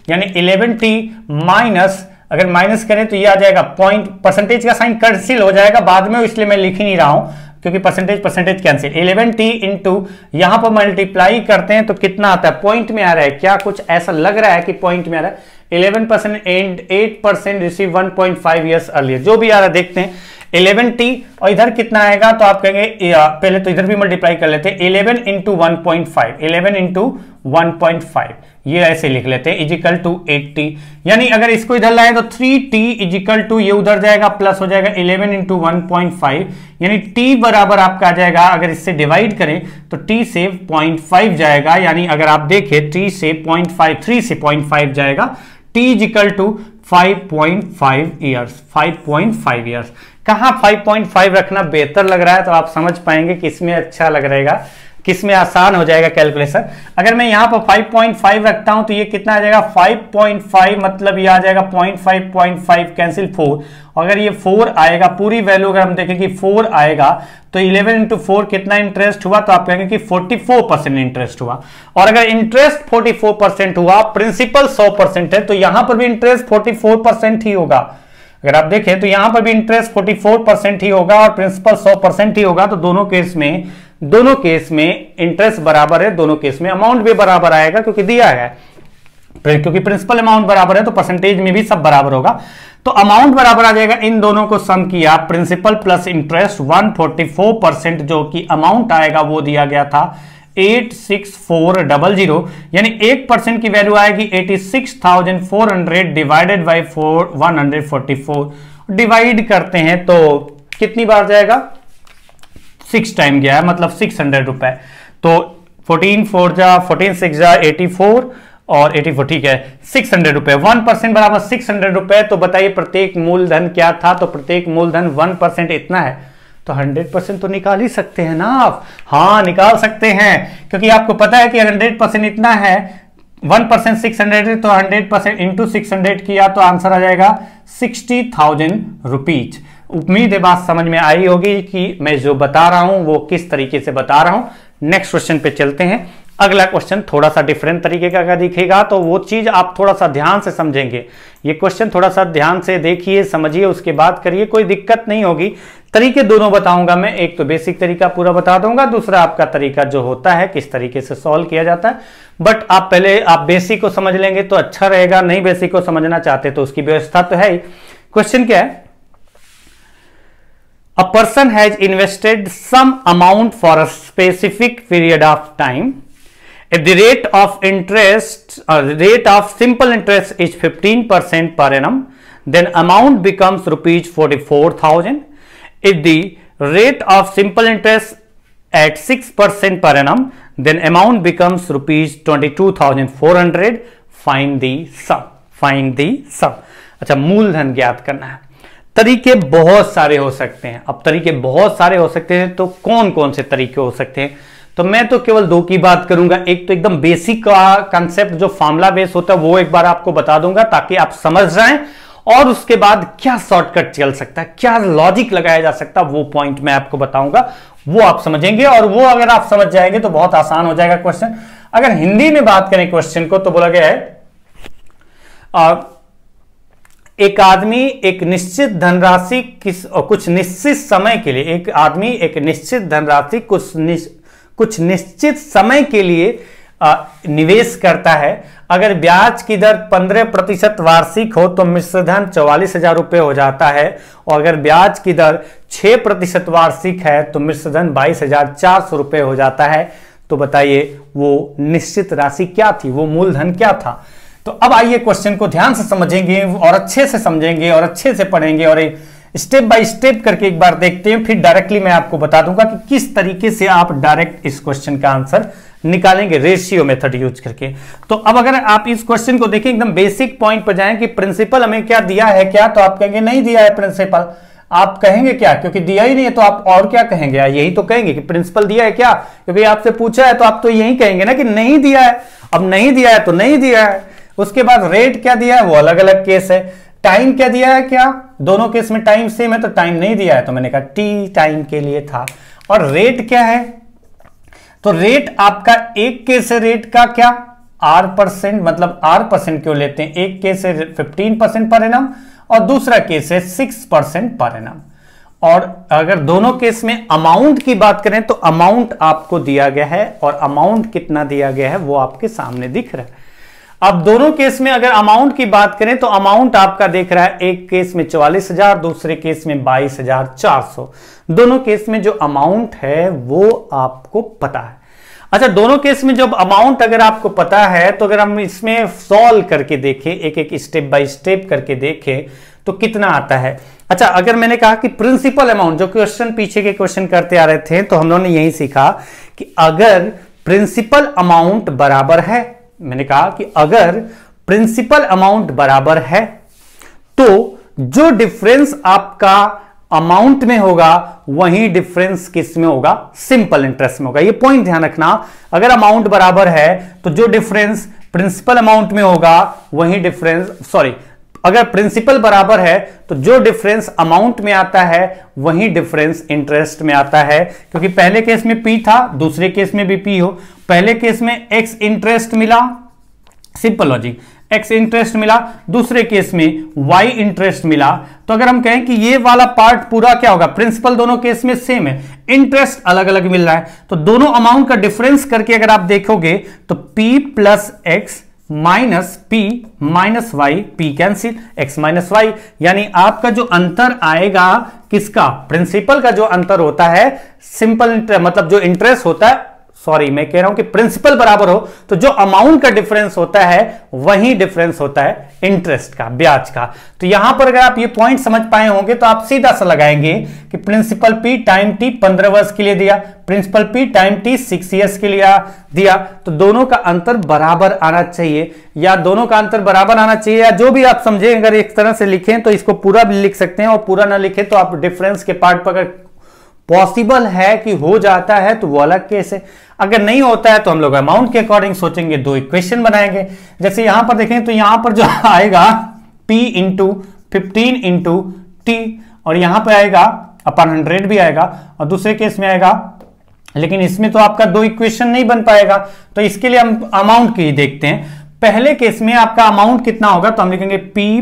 यानी 11t माइनस, अगर माइनस करें तो ये आ जाएगा पॉइंट, परसेंटेज का साइन कैंसिल हो जाएगा बाद में, इसलिए मैं लिख ही नहीं रहा हूं क्योंकि परसेंटेज कैंसिल। 11t इंटू यहां पर मल्टीप्लाई करते हैं तो कितना आता है, पॉइंट में आ रहा है क्या, कुछ ऐसा लग रहा है कि पॉइंट में आ रहा है। 11% एंड 8% रिसीव 1.5 ईयर्स अर्लियर, जो भी आ रहा है देखते हैं। 11t और इधर कितना आएगा, तो आप कहेंगे पहले तो इधर भी मल्टीप्लाई कर लेते हैं, 11 इंटू 1.5, 11 इंटू 1.5, ये ऐसे लिख लेते हैं, इजिकल टू 8t, यानी अगर इसको इधर लाए तो 3t इजिकल टू, ये उधर जाएगा प्लस हो जाएगा 11 इंटू 1.5, यानी t बराबर आपका आ जाएगा, अगर इससे डिवाइड करें तो t से 0.5 जाएगा, यानी अगर आप देखें t से 0.5, 3 से 0.5 जाएगा, t is equal to 5.5 years, 5.5 years. कहां 5.5 रखना बेहतर लग रहा है, तो आप समझ पाएंगे कि इसमें अच्छा लग रहेगा, किसमें आसान हो जाएगा कैलकुलेशन। अगर मैं यहां पर 5.5 रखता हूं तो ये कितना आ जाएगा, 5.5 मतलब ये आ जाएगा 0.5 कैंसिल 4, अगर ये 4 आएगा, पूरी वैल्यू अगर हम देखें कि 4 आएगा तो 11 इंटू 4 कितना इंटरेस्ट हुआ, तो आप कहेंगे कि 44% इंटरेस्ट हुआ। और अगर इंटरेस्ट 44% हुआ, प्रिंसिपल 100% है, तो यहां पर भी इंटरेस्ट 44% ही होगा। अगर आप देखें तो यहां पर भी इंटरेस्ट 44% ही होगा और प्रिंसिपल 100% ही होगा, तो दोनों केस में इंटरेस्ट बराबर है, दोनों केस में अमाउंट भी बराबर आएगा क्योंकि दिया है, क्योंकि प्रिंसिपल अमाउंट बराबर है तो परसेंटेज में भी सब बराबर होगा, तो अमाउंट बराबर आ जाएगा। इन दोनों को सम किया, प्रिंसिपल प्लस इंटरेस्ट 144%, जो कि अमाउंट आएगा वो दिया गया था 86400, यानी 1% की वैल्यू आएगी 86,400 डिवाइडेड बाई 144, डिवाइड करते हैं तो कितनी बार जाएगा, 6 टाइम गया है, मतलब 600 रुपए, तो 14 6 जा 84 और 84, ठीक है, 600 रुपए, 1% बराबर 600 रुपए। तो बताइए प्रत्येक मूलधन क्या था, तो प्रत्येक मूलधन 1% इतना है, तो 100% तो निकाल ही सकते हैं ना आप, हाँ निकाल सकते हैं, क्योंकि आपको पता है कि 100% इतना है, 1% 600 है, तो 100% इंटू 600 किया तो आंसर आ जाएगा 60,000 रुपीज। उम्मीद है बात समझ में आई होगी कि मैं जो बता रहा हूं वो किस तरीके से बता रहा हूं। नेक्स्ट क्वेश्चन पे चलते हैं। अगला क्वेश्चन थोड़ा सा डिफरेंट तरीके का दिखेगा, तो वो चीज आप थोड़ा सा ध्यान से समझेंगे। ये क्वेश्चन थोड़ा सा ध्यान से देखिए, समझिए, उसके बाद करिए, कोई दिक्कत नहीं होगी। तरीके दोनों बताऊंगा मैं, एक तो बेसिक तरीका पूरा बता दूंगा, दूसरा आपका तरीका जो होता है किस तरीके से सॉल्व किया जाता है। बट आप पहले आप बेसिक को समझ लेंगे तो अच्छा रहेगा, नहीं बेसिक को समझना चाहते तो उसकी व्यवस्था तो है ही। क्वेश्चन क्या है, A person has invested some amount for a specific period of time. If the rate of simple interest is 15% per annum, then amount becomes rupees 44,000. If the rate of simple interest at 6% per annum, then amount becomes rupees 22,400. Find the sum. Find the sum. अच्छा, मूलधन ज्ञात करना है। तरीके बहुत सारे हो सकते हैं। अब तरीके बहुत सारे हो सकते हैं तो कौन कौन से तरीके हो सकते हैं, तो मैं तो केवल 2 की बात करूंगा। एक तो एकदम बेसिक का कंसेप्ट जो फॉर्मूला बेस होता है वो एक बार आपको बता दूंगा ताकि आप समझ जाएं, और उसके बाद क्या शॉर्टकट चल सकता है, क्या लॉजिक लगाया जा सकता है, वो पॉइंट मैं आपको बताऊंगा, वो आप समझेंगे। और वो अगर आप समझ जाएंगे तो बहुत आसान हो जाएगा क्वेश्चन। अगर हिंदी में बात करें क्वेश्चन को तो बोला गया है एक आदमी एक निश्चित धनराशि कुछ निश्चित समय के लिए, एक आदमी एक निश्चित धनराशि कुछ निश्चित समय के लिए निवेश करता है। अगर ब्याज की दर 15% वार्षिक हो तो मिश्रधन 44,000 रुपये हो जाता है, और अगर ब्याज की दर 6% वार्षिक है तो मिश्रधन 22,400 रुपये हो जाता है। तो बताइए वो निश्चित राशि क्या थी, वो मूलधन क्या था। तो अब आइए क्वेश्चन को ध्यान से समझेंगे और अच्छे से समझेंगे और अच्छे से पढ़ेंगे और स्टेप बाय स्टेप करके एक बार देखते हैं, फिर डायरेक्टली मैं आपको बता दूंगा कि किस तरीके से आप डायरेक्ट इस क्वेश्चन का आंसर निकालेंगे रेशियो मेथड यूज करके। तो अब अगर आप इस क्वेश्चन को देखें, एकदम बेसिक पॉइंट पर जाएं कि प्रिंसिपल हमें क्या दिया है क्या, तो आप कहेंगे नहीं दिया है प्रिंसिपल। आप कहेंगे क्या, क्योंकि दिया ही नहीं है तो आप और क्या कहेंगे, यही तो कहेंगे कि प्रिंसिपल दिया है क्या, क्योंकि आपसे पूछा है तो आप तो यही कहेंगे ना कि नहीं दिया है। अब नहीं दिया है तो नहीं दिया है। उसके बाद रेट क्या दिया है वो अलग अलग केस है। टाइम क्या दिया है क्या, दोनों केस में टाइम सेम है तो टाइम नहीं दिया है, तो मैंने कहा टी टाइम के लिए था। और रेट क्या है, तो रेट आपका एक केस है रेट का क्या R%, मतलब R% क्यों लेते हैं, एक केस है 15% पर एनम और दूसरा केस है 6% पर एनम। और अगर दोनों केस में अमाउंट की बात करें तो अमाउंट आपको दिया गया है और अमाउंट कितना दिया गया है वो आपके सामने दिख रहा है। अब दोनों केस में अगर अमाउंट की बात करें तो अमाउंट आपका देख रहा है, एक केस में 44,000, दूसरे केस में 22,400। दोनों केस में जो अमाउंट है वो आपको पता है। अच्छा, दोनों केस में जब अमाउंट अगर आपको पता है तो अगर हम इसमें सॉल्व करके देखें, एक एक स्टेप बाय स्टेप करके देखें तो कितना आता है। अच्छा, अगर मैंने कहा कि प्रिंसिपल अमाउंट, जो क्वेश्चन पीछे के क्वेश्चन करते आ रहे थे तो हम लोगों ने यही सीखा कि अगर प्रिंसिपल अमाउंट बराबर है, मैंने कहा कि अगर प्रिंसिपल अमाउंट बराबर है तो जो डिफरेंस आपका अमाउंट में होगा वही डिफरेंस किस में होगा, सिंपल इंटरेस्ट में होगा। ये पॉइंट ध्यान रखना, अगर अमाउंट बराबर है तो जो डिफरेंस प्रिंसिपल अमाउंट में होगा वही डिफरेंस, अगर प्रिंसिपल बराबर है तो जो डिफरेंस अमाउंट में आता है वही डिफरेंस इंटरेस्ट में आता है। क्योंकि पहले केस में P था, दूसरे केस में भी P हो। पहले केस में X इंटरेस्ट मिला, सिंपल लॉजिक, X इंटरेस्ट मिला, दूसरे केस में Y इंटरेस्ट मिला। तो अगर हम कहें कि ये वाला पार्ट पूरा क्या होगा, प्रिंसिपल दोनों केस में सेम है, इंटरेस्ट अलग अलग मिल रहा है, तो दोनों अमाउंट का डिफरेंस करके अगर आप देखोगे तो P plus X minus P minus Y, P cancel, X minus Y, यानी आपका जो अंतर आएगा किसका, प्रिंसिपल का जो अंतर होता है, सिंपल मतलब जो इंटरेस्ट होता है, मैं कह रहा हूं कि प्रिंसिपल बराबर हो तो जो अमाउंट का डिफरेंस होता है वही डिफरेंस होता है इंटरेस्ट का, ब्याज का। तो यहां पर अगर आप ये पॉइंट समझ पाए होंगे तो आप सीधा सा लगाएंगे कि प्रिंसिपल P टाइम T 15 वर्ष के लिए दिया, principal P time T 6 years के लिए दिया, तो दोनों का अंतर बराबर आना चाहिए, या दोनों का अंतर बराबर आना चाहिए, या जो भी आप समझे। अगर एक तरह से लिखें तो इसको पूरा भी लिख सकते हैं और पूरा ना लिखें तो आप डिफरेंस के पार्ट पर अगर पॉसिबल है कि हो जाता है तो वो अलग केस है, अगर नहीं होता है तो हम लोग अमाउंट के अकॉर्डिंग सोचेंगे, दो इक्वेशन बनाएंगे। जैसे यहां पर देखें तो यहां पर जो आएगा P इंटू 15 इंटू T, और यहां पर आएगा अपन 100 भी आएगा, और दूसरे केस में आएगा, लेकिन इसमें तो आपका दो इक्वेशन नहीं बन पाएगा, तो इसके लिए हम अमाउंट की देखते हैं। पहले केस में आपका अमाउंट कितना होगा, तो हम लिखेंगे P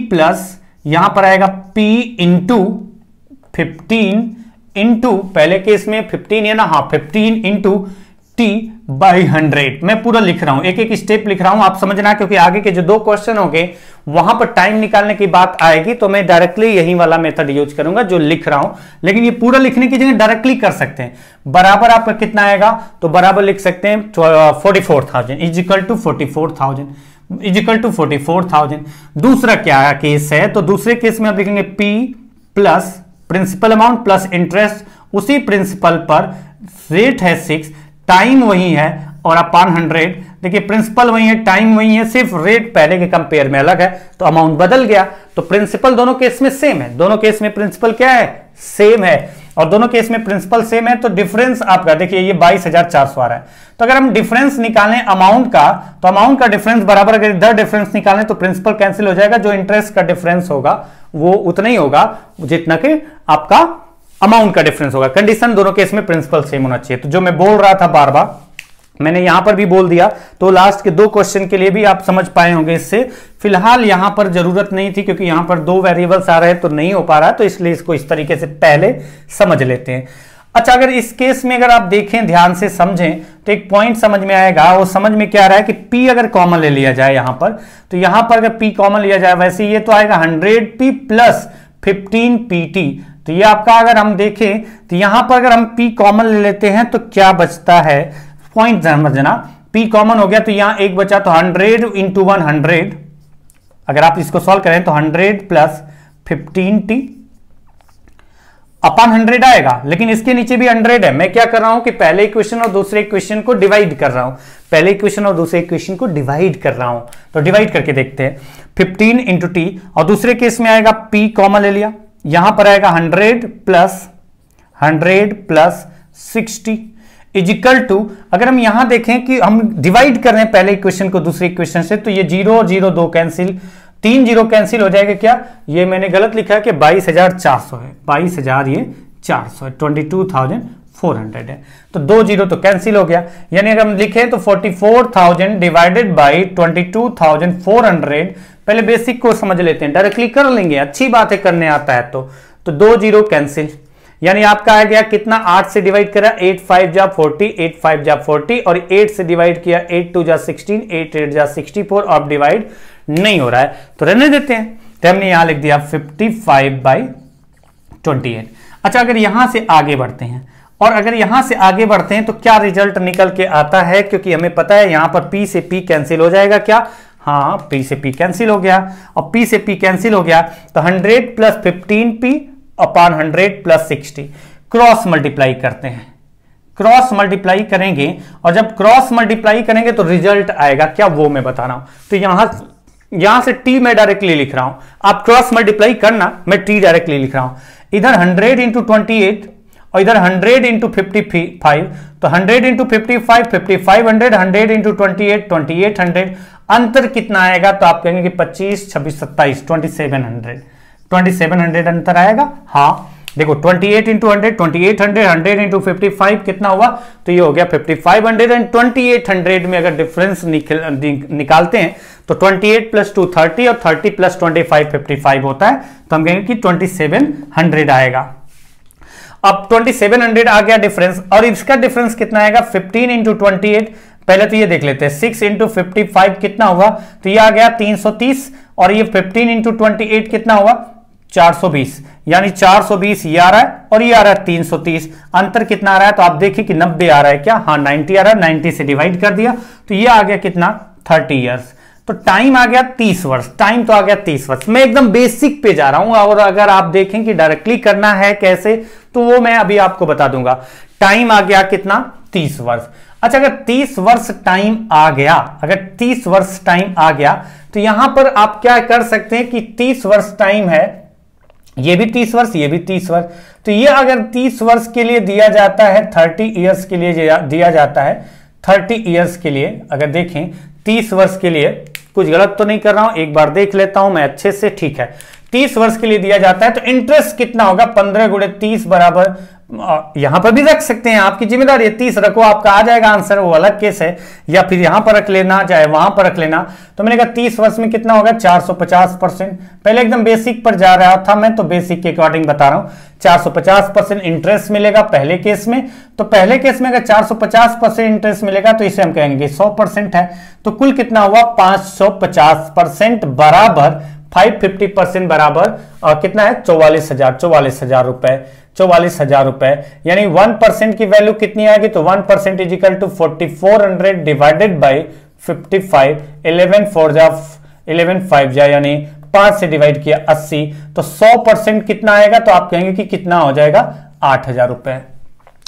प्लस यहां पर आएगा P इंटू 15 इंटू, पहले केस में 15 है ना, हाँ 15 इंटू T बाई 100। मैं पूरा लिख रहा हूं, एक एक स्टेप लिख रहा हूं, आप समझना, क्योंकि आगे के जो दो क्वेश्चन होंगे वहां पर टाइम निकालने की बात आएगी तो मैं डायरेक्टली यही वाला मेथड यूज करूंगा जो लिख रहा हूं, लेकिन ये पूरा लिखने की जगह डायरेक्टली कर सकते हैं। बराबर आपका कितना आएगा, तो बराबर लिख सकते हैं 44,000 इज इक्वल टू 44,000। दूसरा क्या केस है, तो दूसरे केस में आप लिखेंगे P plus principal amount plus interest, उसी प्रिंसिपल पर रेट है 6, टाइम वही है और अपान 100। देखिए प्रिंसिपल वही है, टाइम वही है, सिर्फ रेट पहले के कंपेयर में अलग है तो अमाउंट बदल गया। तो प्रिंसिपल दोनों केस में सेम है, दोनों केस में प्रिंसिपल क्या है, सेम है, और दोनों केस में प्रिंसिपल सेम है, तो डिफरेंस आपका देखिए ये 22,400 आ रहा है। तो अगर हम डिफरेंस निकालें अमाउंट का, तो अमाउंट का डिफरेंस बराबर, अगर इधर डिफरेंस निकालें तो प्रिंसिपल कैंसिल हो जाएगा, जो इंटरेस्ट का डिफरेंस होगा वो उतना ही होगा जितना कि आपका अमाउंट का डिफरेंस होगा। कंडीशन दोनों केस में प्रिंसिपल सेम होना चाहिए। तो जो मैं बोल रहा था बार बार, मैंने यहां पर भी बोल दिया, तो लास्ट के दो क्वेश्चन के लिए भी आप समझ पाए होंगे। इससे फिलहाल यहां पर जरूरत नहीं थी क्योंकि यहां पर दो वेरिएबल्स आ रहे हैं तो नहीं हो पा रहा है, तो इसलिए इसको इस तरीके से पहले समझ लेते हैं। अच्छा, अगर इस केस में अगर आप देखें, ध्यान से समझें तो एक पॉइंट समझ में आएगा। वो समझ में क्या आ रहा है कि P अगर कॉमन ले लिया जाए यहां पर, तो यहां पर अगर P कॉमन लिया जाए, वैसे ये तो आएगा 100P प्लस 15PT, तो ये आपका अगर हम देखें तो यहां पर अगर हम P कॉमन ले लेते हैं तो क्या बचता है, पॉइंट समझना, P कॉमन हो गया तो यहां एक बचा, तो 100 इंटू 100, अगर आप इसको सॉल्व करें तो 100 प्लस 15t अपन 100 आएगा, लेकिन इसके नीचे भी 100 है। मैं क्या कर रहा हूं कि पहले इक्वेशन और दूसरे इक्वेशन को डिवाइड कर रहा हूं, पहले इक्वेशन और दूसरे इक्वेशन को डिवाइड कर रहा हूं, तो डिवाइड करके देखते हैं। 15 इंटू टी, और दूसरे केस में आएगा P कॉमन ले लिया, यहां पर आएगा 100 प्लस 60 इजिकल टू, अगर हम यहां देखें कि हम डिवाइड कर रहे हैं पहले इक्वेशन को दूसरे इक्वेशन से, तो ये 0 और 0 2 कैंसिल, 3 0 कैंसिल हो जाएगा। क्या ये मैंने गलत लिखा है कि 22,400 है, 22,000 ये 400 है, 22,400 है, तो 2 0 तो कैंसिल हो गया। यानी अगर हम लिखें तो 44,000 डिवाइडेड बाई 22,400, पहले बेसिक को समझ लेते हैं, डायरेक्टली कर लेंगे, अच्छी बात है करने आता है तो 2 0 कैंसिल, यानी आपका आ गया कितना, 8 से डिवाइड करा 8 5 जा 40, 8 5 जा 40, और 8 से डिवाइड किया 8 2 जा 16, 8 8 जा 64, और डिवाइड नहीं हो रहा है तो रहने देते हैं, तो हमने यहां लिख दिया 55/28। अच्छा, अगर यहां से आगे बढ़ते हैं, और अगर यहां से आगे बढ़ते हैं तो क्या रिजल्ट निकल के आता है, क्योंकि हमें पता है यहां पर P से P कैंसिल हो जाएगा, क्या, हाँ P से P कैंसिल हो गया, और P से P कैंसिल हो गया तो 100 plus 15P upon 100 plus 60, cross multiply करते हैं, क्रॉस मल्टीप्लाई करेंगे, और जब क्रॉस मल्टीप्लाई करेंगे तो रिजल्ट आएगा क्या, वो मैं बता रहा हूं। तो यहां से T मैं डायरेक्टली लिख रहा हूं, आप क्रॉस मल्टीप्लाई करना, मैं T डायरेक्टली लिख रहा हूं, इधर 100 इंटू 28 और इधर 100 इंटू 55, तो 100 इंटू 55 5500, 100 इंटू 28 2800, अंतर कितना आएगा, तो आप कहेंगे कि 25 26 27 2700 अंतर आएगा। हाँ देखो 28 इंटू 100 2800, 100 इंटू 55 कितना हुआ, तो ये हो गया 5500 एंड 2800 में अगर डिफरेंस निकालते हैं तो 28 प्लस 2 30 और 30 प्लस 25 55 होता है, तो हम कहेंगे कि 2700 आएगा। अब 2700 आ गया डिफरेंस, और इसका डिफरेंस कितना आएगा, 15 इंटू 28, पहले तो ये देख लेते हैं, 6 इंटू 55 कितना हुआ, तो ये आ गया 330, और ये 15 इंटू 28 कितना हुआ 420, यानी 420 ये आ रहा है और ये आ रहा है 330, अंतर कितना आ रहा है, तो आप देखिए कि 90 आ रहा है क्या, हाँ 90 आ रहा है, 90 से डिवाइड कर दिया तो ये आ गया कितना 30 इयर्स, तो टाइम आ गया 30 वर्ष, टाइम तो आ गया 30 वर्ष। मैं एकदम बेसिक पे जा रहा हूं, और अगर आप देखें कि डायरेक्टली करना है कैसे, तो वो मैं अभी आपको बता दूंगा। टाइम आ गया कितना 30 वर्ष। अच्छा, अगर 30 वर्ष टाइम आ गया, अगर 30 वर्ष टाइम आ गया तो यहां पर आप क्या कर सकते हैं कि 30 वर्ष टाइम है, ये भी 30 वर्ष, ये भी 30 वर्ष, तो ये अगर 30 वर्ष के लिए दिया जाता है, 30 इयर्स के लिए दिया जाता है, 30 इयर्स के लिए अगर देखें 30 वर्ष के लिए, कुछ गलत तो नहीं कर रहा हूं, एक बार देख लेता हूं मैं अच्छे से, ठीक है, 30 वर्ष के लिए दिया जाता है तो इंटरेस्ट कितना होगा, 15 गुणे 30 बराबर, यहां पर भी रख सकते हैं, आपकी जिम्मेदारी है, 30 रखो, आपका आ जाएगा आंसर, वो अलग केस है, या फिर यहां पर रख लेना, चाहे वहां पर रख लेना। तो मैंने कहा 30 वर्ष में कितना होगा 450%, पहले एकदम बेसिक पर जा रहा था मैं, तो बेसिक के अकॉर्डिंग बता रहा हूं, 450% इंटरेस्ट मिलेगा पहले केस में, तो पहले केस में अगर 450% इंटरेस्ट मिलेगा तो इसे हम कहेंगे 100% है, तो कुल कितना हुआ 550% बराबर 550% बराबर कितना है 44,000 रुपए, 44,000 रुपए, यानी 1% की वैल्यू कितनी आएगी, तो 1% is equal to 4400 divided by 55, 11 4 जा 11 5 जा, यानी 5 से डिवाइड किया 80, तो 100% कितना आएगा, तो आप कहेंगे कि कितना हो जाएगा 8,000 रुपए।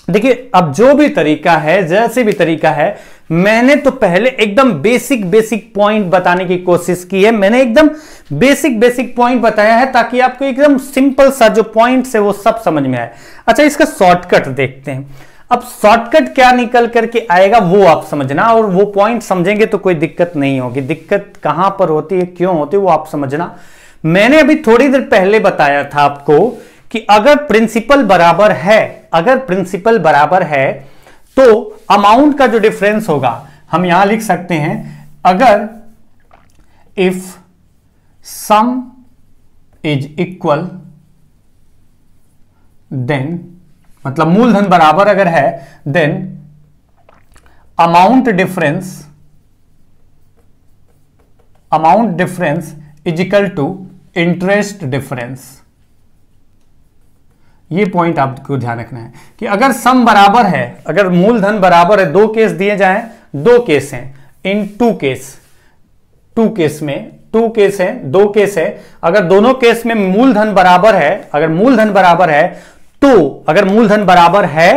देखिए अब जो भी तरीका है, जैसे भी तरीका है, मैंने तो पहले एकदम बेसिक पॉइंट बताने की कोशिश की है, मैंने एकदम बेसिक पॉइंट बताया है ताकि आपको एकदम सिंपल सा जो पॉइंट्स है वो सब समझ में आए। अच्छा, इसका शॉर्टकट देखते हैं। अब शॉर्टकट क्या निकल करके आएगा वो आप समझना, और वो पॉइंट समझेंगे तो कोई दिक्कत नहीं होगी। दिक्कत कहां पर होती है, क्यों होती है, वो आप समझना। मैंने अभी थोड़ी देर पहले बताया था आपको कि अगर प्रिंसिपल बराबर है, अगर प्रिंसिपल बराबर है तो अमाउंट का जो डिफरेंस होगा हम यहां लिख सकते हैं, अगर if sum is equal then, मतलब मूलधन बराबर अगर है, then amount difference is equal to interest difference. ये पॉइंट आपको ध्यान रखना है कि अगर सम बराबर है, अगर मूलधन बराबर है, दो केस दिए जाएं, दो केस हैं इन टू केस में टू केस है, दो केस है, अगर दोनों केस में मूलधन बराबर है, अगर मूलधन बराबर है तो अगर मूलधन बराबर है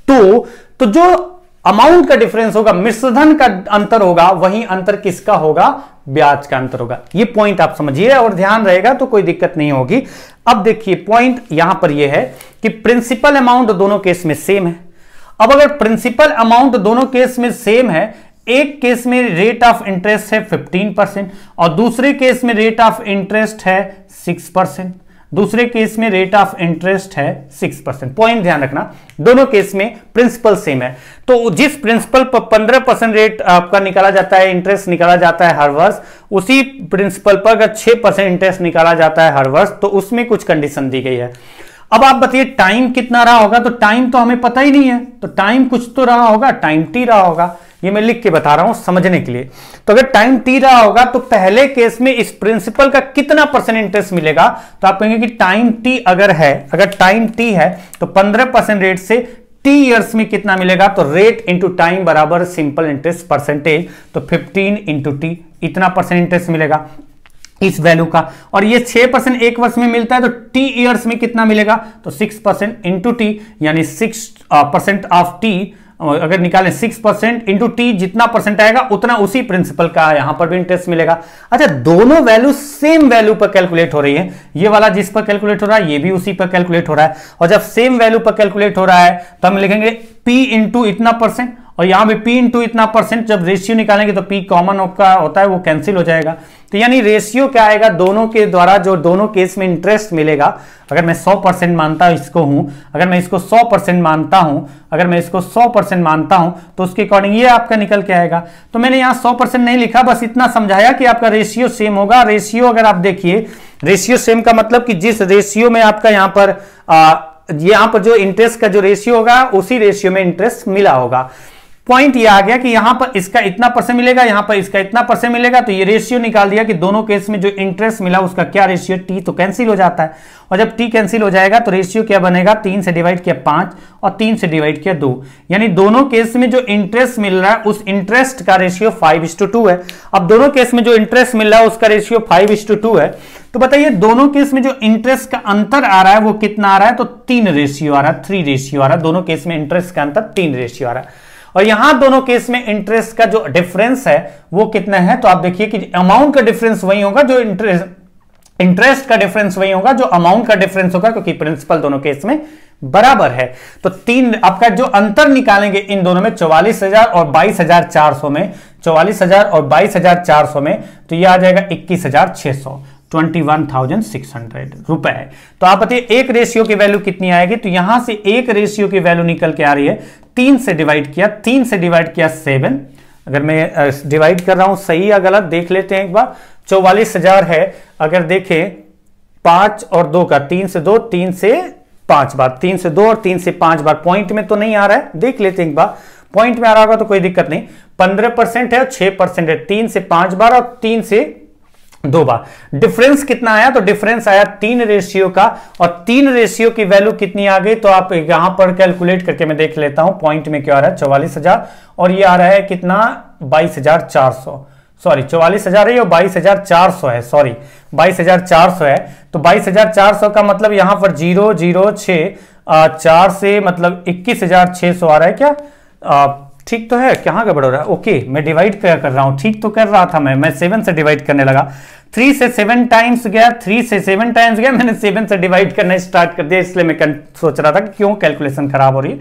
तो जो अमाउंट का डिफरेंस होगा, मिश्रधन का अंतर होगा, वही अंतर किसका होगा, ब्याज का अंतर होगा। ये पॉइंट आप समझिए और ध्यान रहेगा तो कोई दिक्कत नहीं होगी। अब देखिए पॉइंट यहां पर यह है कि प्रिंसिपल अमाउंट दोनों केस में सेम है। अब अगर प्रिंसिपल अमाउंट दोनों केस में सेम है, एक केस में रेट ऑफ इंटरेस्ट है 15% और दूसरे केस में रेट ऑफ इंटरेस्ट है 6%, दूसरे केस में रेट ऑफ इंटरेस्ट है 6%। पॉइंट ध्यान रखना, दोनों केस में प्रिंसिपल सेम है, तो जिस प्रिंसिपल पर 15% रेट आपका निकाला जाता है, इंटरेस्ट निकाला जाता है हर वर्ष, उसी प्रिंसिपल पर अगर 6% इंटरेस्ट निकाला जाता है हर वर्ष, तो उसमें कुछ कंडीशन दी गई है। अब आप बताइए टाइम कितना रहा होगा, तो टाइम तो हमें पता ही नहीं है, तो टाइम कुछ तो रहा होगा, टाइम टी रहा होगा, ये मैं लिख के बता रहा हूं समझने के लिए। तो अगर टाइम टी रहा होगा तो पहले केस में इस प्रिंसिपल का कितना परसेंट इंटरेस्ट मिलेगा, तो आप कहेंगे कि टाइम टी अगर है, अगर टाइम टी है तो 15% रेट से टी ईयर्स में कितना मिलेगा, तो रेट इंटू टाइम बराबर सिंपल इंटरेस्ट परसेंटेज, तो 15 इंटू टी, इतना परसेंट इंटरेस्ट मिलेगा इस वैल्यू का। और ये 6% एक वर्ष में मिलता है, तो टी ईयर्स में कितना मिलेगा, तो 6% इंटू टी, यानी 6% ऑफ टी अगर निकालें 6% इंटू टी, जितना परसेंट आएगा उतना उसी प्रिंसिपल का यहां पर भी इंटरेस्ट मिलेगा। अच्छा, दोनों वैल्यू सेम वैल्यू पर कैलकुलेट हो रही है, ये वाला जिस पर कैलकुलेट हो रहा है ये भी उसी पर कैलकुलेट हो रहा है, और जब सेम वैल्यू पर कैलकुलेट हो रहा है तो हम लिखेंगे P इंटू इतना परसेंट, और यहां पे P इंटू इतना परसेंट, जब रेशियो निकालेंगे तो P कॉमन का होता है वो कैंसिल हो जाएगा। तो यानी रेशियो क्या आएगा, दोनों के द्वारा जो दोनों केस में इंटरेस्ट मिलेगा, अगर मैं 100% मानता इसको हूं, अगर मैं इसको 100% मानता हूं, अगर मैं इसको 100% मानता हूं, तो उसके अकॉर्डिंग ये आपका निकल के आएगा। तो मैंने यहां 100% नहीं लिखा, बस इतना समझाया कि आपका रेशियो सेम होगा। रेशियो अगर आप देखिए, रेशियो सेम का मतलब कि जिस रेशियो में आपका यहां पर जो इंटरेस्ट का जो रेशियो होगा, उसी रेशियो में इंटरेस्ट मिला होगा। पॉइंट ये आ गया कि यहां पर इसका इतना परसेंट मिलेगा, यहां पर इसका इतना परसेंट मिलेगा, तो ये रेशियो निकाल दिया कि दोनों केस में जो इंटरेस्ट मिला उसका क्या रेशियो, टी तो कैंसिल हो जाता है, और जब टी कैंसिल हो जाएगा तो रेशियो क्या बनेगा, 3 से डिवाइड किया 5 और 3 से डिवाइड किया 2, यानी दोनों केस में जो इंटरेस्ट मिल रहा है उस इंटरेस्ट का रेशियो 5:2 है। अब दोनों केस में जो इंटरेस्ट मिल रहा है उसका रेशियो 5:2 है, तो बताइए दोनों केस में जो इंटरेस्ट का अंतर आ रहा है वो कितना आ रहा है, तो 3 रेशियो आ रहा है, 3 रेशियो आ रहा है। दोनों केस में इंटरेस्ट का अंतर 3 रेशियो आ रहा है, और यहां दोनों केस में इंटरेस्ट का जो डिफरेंस है वो कितना है, तो आप देखिए कि अमाउंट का डिफरेंस वही होगा, जो इंटरेस्ट का डिफरेंस वही होगा जो अमाउंट का डिफरेंस होगा, क्योंकि प्रिंसिपल दोनों केस में बराबर है। तो 3 आपका जो अंतर निकालेंगे इन दोनों में 44,000 और 22,400 में, 44,000 और 22,400 में, तो यह आ जाएगा 21,600, 21,600 रुपए है। तो आप बताइए एक रेशियो की वैल्यू कितनी आएगी, तो यहां से एक रेशियो की वैल्यू निकल के आ रही है, 3 से डिवाइड किया, 3 से डिवाइड किया 7, अगर मैं डिवाइड कर रहा हूं सही या गलत देख लेते हैं एक बार। 44,000 है, अगर देखें 5 और 2 का, 3 से 2, 3 से 5 बार, 3 से 2 और 3 से 5 बार, पॉइंट में तो नहीं आ रहा है, देख लेते हैं एक बार, पॉइंट में आ रहा होगा तो कोई दिक्कत नहीं। 15% है और 6% है, 3 से 5 बार और 3 से 2 बार। डिफरेंस कितना आया, तो डिफरेंस आया 3 रेशियो का, और 3 रेशियो की वैल्यू कितनी आ गई, तो आप यहां पर कैलकुलेट करके मैं देख लेता हूं पॉइंट में क्या आ रहा है, 44,000 और ये आ रहा है कितना, 22,400, सॉरी 44,000 है और 22,400 है, सॉरी 22,400 है। तो 22,400 का मतलब यहां पर 006 4 से मतलब 21,600 आ रहा है क्या, ठीक तो है, कहां गड़बड़ हो रहा है, ओके मैं डिवाइड कर रहा हूं, ठीक तो कर रहा था मैं 7 से डिवाइड करने लगा, 3 से 7 टाइम्स गया, 3 से 7 टाइम्स गया, मैंने 7 से डिवाइड करना स्टार्ट कर दिया, इसलिए मैं सोच रहा था कि क्यों कैलकुलेशन खराब हो रही है।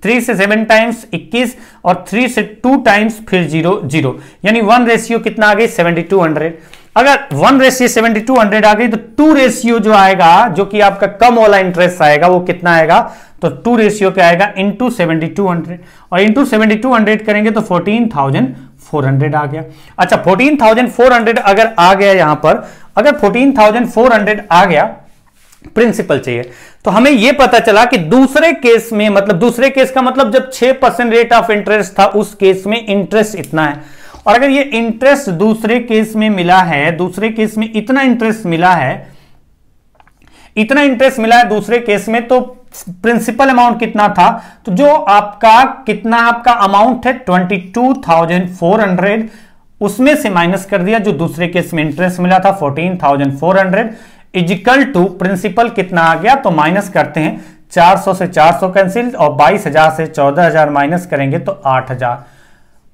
3 से 7 टाइम्स 21 और 3 से 2 टाइम्स फिर 0, यानी 1 रेशियो कितना आ गई, 7200। अगर 1 रेशियो 7200 आ गई तो 2 रेशियो जो आएगा, जो कि आपका कम वाला इंटरेस्ट आएगा, वो कितना आएगा, तो 2 रेशियो क्या आएगा, इंटू 7200, और इंटू 7200 करेंगे तो 14,400 आ गया। अच्छा 14,400 अगर आ गया, यहां पर अगर 14,400 आ गया, प्रिंसिपल चाहिए, तो हमें यह पता चला कि दूसरे केस में, मतलब दूसरे केस का मतलब जब 6% रेट ऑफ इंटरेस्ट था उस केस में इंटरेस्ट इतना है, और अगर ये इंटरेस्ट दूसरे केस में मिला है, दूसरे केस में इतना इंटरेस्ट मिला है, इतना इंटरेस्ट मिला है दूसरे केस में, तो प्रिंसिपल अमाउंट कितना था, तो जो आपका कितना आपका अमाउंट है 22,400, उसमें से माइनस कर दिया जो दूसरे केस में इंटरेस्ट मिला था 14,400 इजिकल टू प्रिंसिपल कितना आ गया, तो माइनस करते हैं 400 से 400 कैंसिल और 22,000 से 14,000 माइनस करेंगे तो 8,000,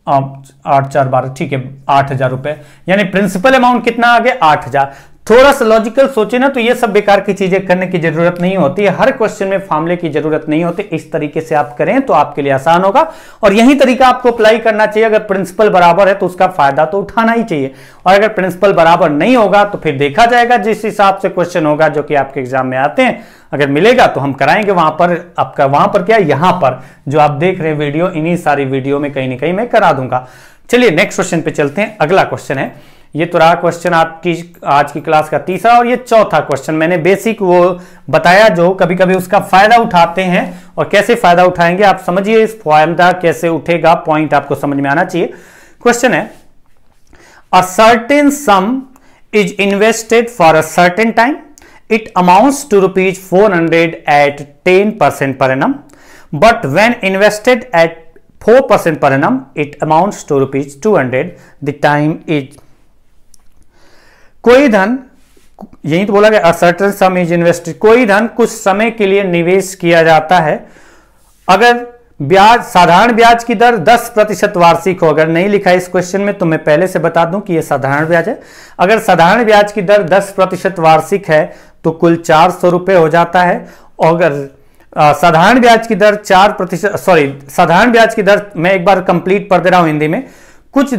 8 4 12, ठीक है 8,000 रुपए, यानी प्रिंसिपल अमाउंट कितना आ गया 8,000। थोड़ा सा लॉजिकल सोचे ना तो ये सब बेकार की चीजें करने की जरूरत नहीं होती है, हर क्वेश्चन में फॉर्मूले की जरूरत नहीं होती, इस तरीके से आप करें तो आपके लिए आसान होगा और यही तरीका आपको अप्लाई करना चाहिए। अगर प्रिंसिपल बराबर है तो उसका फायदा तो उठाना ही चाहिए, और अगर प्रिंसिपल बराबर नहीं होगा तो फिर देखा जाएगा जिस हिसाब से क्वेश्चन होगा जो कि आपके एग्जाम में आते हैं, अगर मिलेगा तो हम कराएंगे वहां पर, आपका वहां पर क्या यहां पर जो आप देख रहे हैं वीडियो, इन्हीं सारी वीडियो में कहीं ना कहीं मैं करा दूंगा। चलिए नेक्स्ट क्वेश्चन पे चलते हैं। अगला क्वेश्चन है, ये तो रहा क्वेश्चन आपकी आज की क्लास का तीसरा, और ये चौथा क्वेश्चन मैंने बेसिक वो बताया जो कभी कभी उसका फायदा उठाते हैं, और कैसे फायदा उठाएंगे आप समझिए, इस फायदा कैसे उठेगा पॉइंट आपको समझ में आना चाहिए। क्वेश्चन है, a certain sum is invested for a certain time, it amounts to ₹400 at 10% per annum, but when invested at 4% per annum it amounts to ₹200, the time is, कोई धन, यही तो बोला गया अ सर्टेन सम इज इन्वेस्टेड, कोई धन कुछ समय के लिए निवेश किया जाता है, अगर ब्याज साधारण ब्याज की दर 10% वार्षिक हो, अगर नहीं लिखा इस क्वेश्चन में तो मैं पहले से बता दूं कि यह साधारण ब्याज है, अगर साधारण ब्याज की दर 10% वार्षिक है तो कुल 400 रुपए हो जाता है, और अगर साधारण ब्याज की दर 4%, सॉरी साधारण ब्याज की दर, मैं एक बार कंप्लीट पढ़ दे रहा हूं हिंदी में, कुछ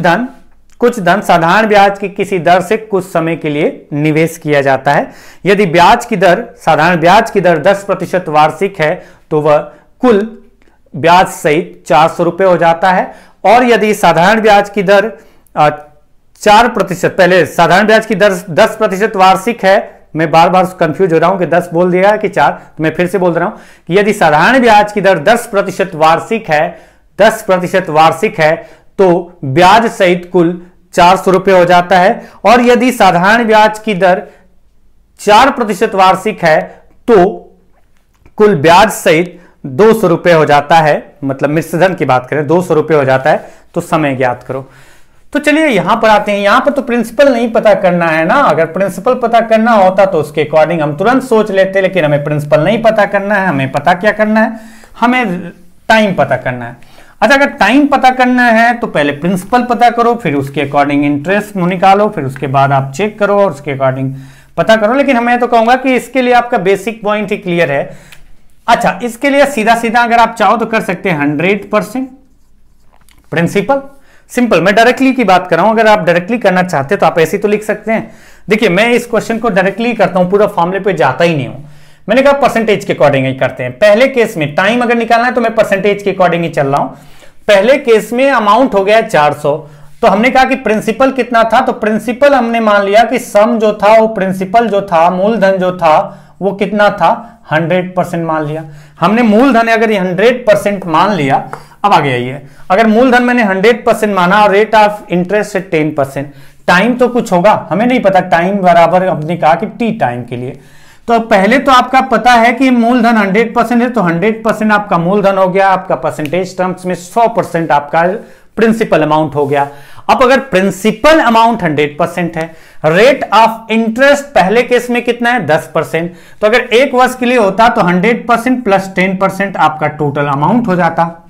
धन साधारण ब्याज की किसी दर से कुछ समय के लिए निवेश किया जाता है, यदि ब्याज की दर साधारण ब्याज की दर 10% वार्षिक है तो वह कुल ब्याज सहित 400 रुपए हो जाता है, और यदि साधारण ब्याज की दर 4%, पहले साधारण ब्याज की दर 10% वार्षिक है, मैं बार बार कंफ्यूज हो रहा हूं कि 10 बोल दिया कि 4, तो मैं फिर से बोल रहा हूं कि यदि साधारण ब्याज की दर 10% वार्षिक है, 10% वार्षिक है तो ब्याज सहित कुल 400 रुपए हो जाता है, और यदि साधारण ब्याज की दर 4% वार्षिक है तो कुल ब्याज सहित 200 रुपए हो जाता है, मतलब मिश्रधन की बात करें 200 रुपए हो जाता है, तो समय ज्ञात करो। तो चलिए यहां पर आते हैं, यहां पर तो प्रिंसिपल नहीं पता करना है ना, अगर प्रिंसिपल पता करना होता तो उसके अकॉर्डिंग हम तुरंत सोच लेते, लेकिन हमें प्रिंसिपल नहीं पता करना है, हमें पता क्या करना है, हमें टाइम पता करना है। अच्छा, अगर टाइम पता करना है तो पहले प्रिंसिपल पता करो, फिर उसके अकॉर्डिंग इंटरेस्ट निकालो, फिर उसके बाद आप चेक करो और उसके अकॉर्डिंग पता करो, लेकिन मैं तो कहूंगा कि इसके लिए आपका बेसिक पॉइंट ही क्लियर है। अच्छा, इसके लिए सीधा सीधा अगर आप चाहो तो कर सकते हैं 100% प्रिंसिपल, सिंपल। मैं डायरेक्टली की बात कर रहा हूं, अगर आप डायरेक्टली करना चाहते हैं तो आप ऐसे तो लिख सकते हैं। देखिए मैं इस क्वेश्चन को डायरेक्टली करता हूं, पूरा फॉर्मूले पे जाता ही नहीं हूं, मैंने कहा परसेंटेज के अकॉर्डिंग ही करते हैं। पहले केस में टाइम अगर निकालना है तो मैं परसेंटेज के अकॉर्डिंग ही चल रहा हूं। पहले केस में अमाउंट हो गया 400, तो हमने कहा कि प्रिंसिपल कितना था, तो प्रिंसिपल हमने मान लिया कि सम जो था वो प्रिंसिपल जो था, मूलधन जो था वो कितना था 100% मान लिया हमने। मूलधन अगर 100% मान लिया, अब आगे आइए, अगर मूलधन मैंने 100% माना और रेट ऑफ इंटरेस्ट है 10%, टाइम तो कुछ होगा, हमें नहीं पता टाइम बराबर, हमने कहा कि टी टाइम के लिए। तो पहले तो आपका पता है कि मूलधन 100% है, तो 100% आपका मूलधन हो गया, आपका परसेंटेज टर्म्स में 100% आपका प्रिंसिपल अमाउंट हो गया। अब अगर प्रिंसिपल अमाउंट 100% है, रेट ऑफ इंटरेस्ट पहले केस में कितना है 10%, तो अगर एक वर्ष के लिए होता तो 100% प्लस 10% आपका टोटल अमाउंट हो जाता।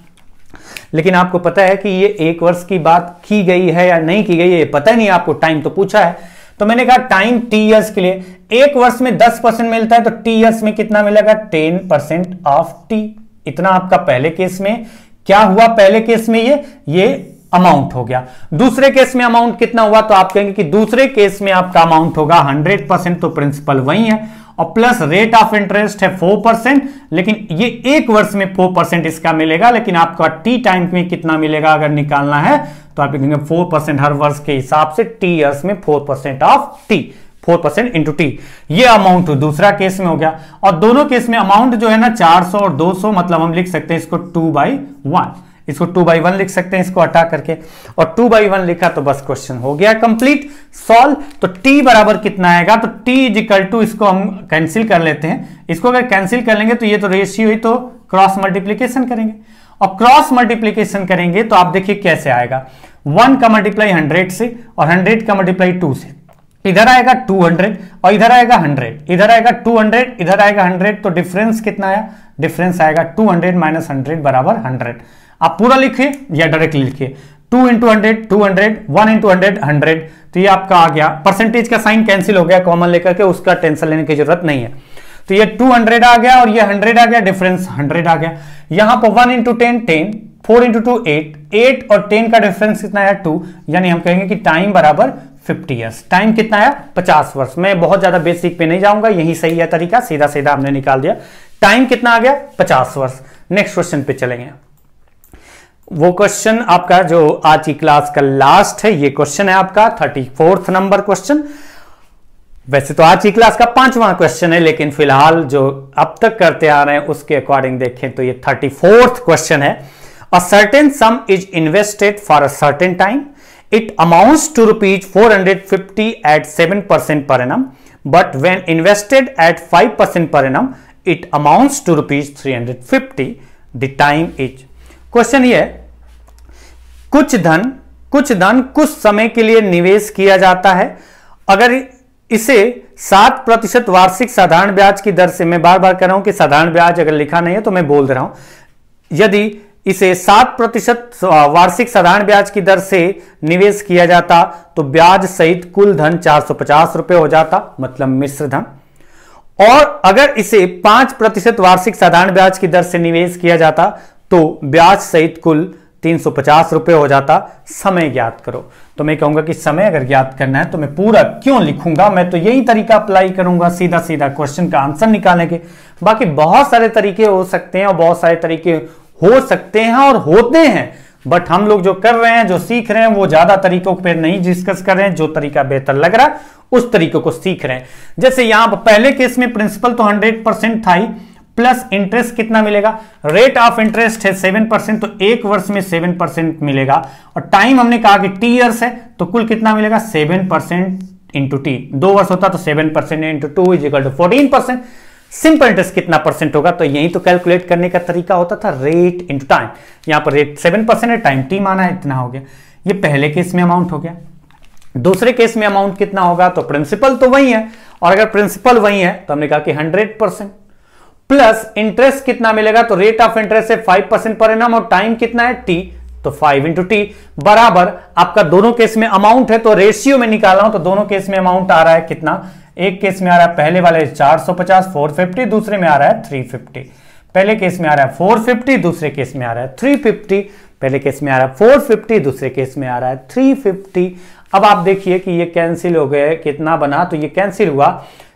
लेकिन आपको पता है कि ये एक वर्ष की बात की गई है या नहीं की गई है, ये पता नहीं, आपको टाइम तो पूछा है, तो मैंने कहा टाइम टी ईयर्स के लिए, एक वर्ष में 10% मिलता है तो टी ईयर्स में कितना मिलेगा 10% ऑफ टी। इतना आपका पहले केस में क्या हुआ, पहले केस में ये अमाउंट हो गया। दूसरे केस में अमाउंट कितना हुआ, तो आप कहेंगे कि दूसरे केस में आपका अमाउंट होगा 100%, तो प्रिंसिपल वही है, और प्लस रेट ऑफ इंटरेस्ट है 4%, लेकिन ये एक वर्ष में 4% इसका मिलेगा, लेकिन आपका टी टाइम में कितना मिलेगा अगर निकालना है तो आप लिखेंगे 4% हर वर्ष के हिसाब से, टी ईयर्स में 4% ऑफ टी, 4% इंटू टी, ये अमाउंट दूसरा केस में हो गया। और दोनों केस में अमाउंट जो है ना 400 और 200, मतलब हम लिख सकते हैं इसको 2/1, इसको 2/1 लिख सकते हैं इसको हटा करके, और 2/1 लिखा तो बस क्वेश्चन हो गया कंप्लीट सॉल्व। तो t बराबर कितना आएगा, तो t इज इक्वल टू, इसको हम कैंसिल कर लेते हैं, इसको अगर कैंसिल कर लेंगे तो ये तो रेशियो ही, तो क्रॉस मल्टीप्लीकेशन करेंगे, और क्रॉस मल्टीप्लीकेशन करेंगे तो आप देखिए कैसे आएगा, 1 का मल्टीप्लाई 100 से और 100 का मल्टीप्लाई 2 से, इधर आएगा 200 और इधर आएगा 100, इधर आएगा 200, इधर आएगा 100, तो डिफरेंस कितना आया, डिफरेंस आएगा 200 माइनस 100 बराबर 100। आप पूरा लिखिए या डायरेक्टली लिखिए, 2 इंटू 100 200, 1 इंटू 100 100, तो ये आपका आ गया, परसेंटेज का साइन कैंसिल हो गया कॉमन लेकर के, उसका टेंशन लेने की जरूरत नहीं है। तो ये 200 आ गया और ये 100 आ गया, डिफरेंस 100 आ गया। यहां पर 1 इंटू 10 10, 4 इंटू 2 8, 8 और 10 का डिफरेंस कितना है 2, यानी हम कहेंगे कि टाइम बराबर 50 ईयर्स। टाइम कितना है 50 वर्ष। मैं बहुत ज्यादा बेसिक पे नहीं जाऊंगा, यही सही है तरीका, सीधा सीधा हमने निकाल दिया। टाइम कितना आ गया 50 वर्ष। नेक्स्ट क्वेश्चन पे चलेंगे। वो क्वेश्चन आपका जो आज की क्लास का लास्ट है, ये क्वेश्चन है आपका 34th नंबर क्वेश्चन। वैसे तो आज की क्लास का 5वां क्वेश्चन है, लेकिन फिलहाल जो अब तक करते आ रहे हैं उसके अकॉर्डिंग देखें तो ये 34th क्वेश्चन है। A certain sum is invested for a certain time, it amounts to rupees 450 at 7% per annum, but when invested at 5% per annum it amounts to rupees 350. the time is, question ये है, कुछ धन कुछ समय के लिए निवेश किया जाता है। अगर इसे 7% वार्षिक साधारण ब्याज की दर से, मैं बार बार कह रहा हूं कि साधारण ब्याज अगर लिखा नहीं है तो मैं बोल दे रहा हूं, यदि इसे 7% वार्षिक साधारण ब्याज की दर से निवेश किया जाता तो ब्याज सहित कुल धन 450 रुपए हो जाता, मतलब मिश्र धन। और अगर इसे 5% वार्षिक साधारण ब्याज की दर से निवेश किया जाता तो ब्याज सहित कुल 350 रुपए हो जाता। समय ज्ञात करो। तो मैं कहूंगा कि समय अगर ज्ञात करना है तो मैं पूरा क्यों लिखूंगा, मैं तो यही तरीका अप्लाई करूंगा सीधा सीधा क्वेश्चन का आंसर निकालने के। बाकी बहुत सारे तरीके हो सकते हैं और बहुत सारे तरीके हो सकते हैं और होते हैं, बट हम लोग जो कर रहे हैं, जो सीख रहे हैं, वो ज्यादा तरीकों पे नहीं डिस्कस कर रहे हैं, जो तरीका बेहतर लग रहा है उस तरीके को सीख रहे हैं। जैसे यहां पर पहले केस में प्रिंसिपल तो 100% था ही, प्लस इंटरेस्ट कितना मिलेगा, रेट ऑफ इंटरेस्ट है 7%, तो एक वर्ष में 7% मिलेगा, और टाइम हमने कहा कि टी ईयर्स है तो कुल कितना मिलेगा 7% इंटू टी, 2 वर्ष होता तो 7% into 2 is equal to 14%। Simple interest कितना परसेंट होगा, तो यही तो कैलकुलेट करने का तरीका होता था, रेट इंटू टाइम। यहां पर रेट 7% है, टाइम टी माना है, इतना हो गया। ये पहले केस में अमाउंट हो गया। दूसरे केस में अमाउंट कितना होगा, तो प्रिंसिपल तो वही है, और अगर प्रिंसिपल वही है तो हमने कहा कि 100% प्लस इंटरेस्ट कितना मिलेगा, तो रेट ऑफ इंटरेस्ट है 5% पर एनम, और टाइम कितना है टी, तो 5 इंटू टी बराबर आपका दोनों केस में अमाउंट है, तो रेशियो में निकाला हूं तो दोनों केस में अमाउंट आ रहा है कितना, एक केस में आ रहा है पहले वाले 450 450, दूसरे में आ रहा है 350। पहले केस में आ रहा है 450, दूसरे केस में आ रहा है 350। पहले केस में आ रहा है 450, दूसरे केस में आ रहा है 350। अब आप देखिए कि ये कैंसिल हो गए, कितना बना, तो ये कैंसिल हुआ,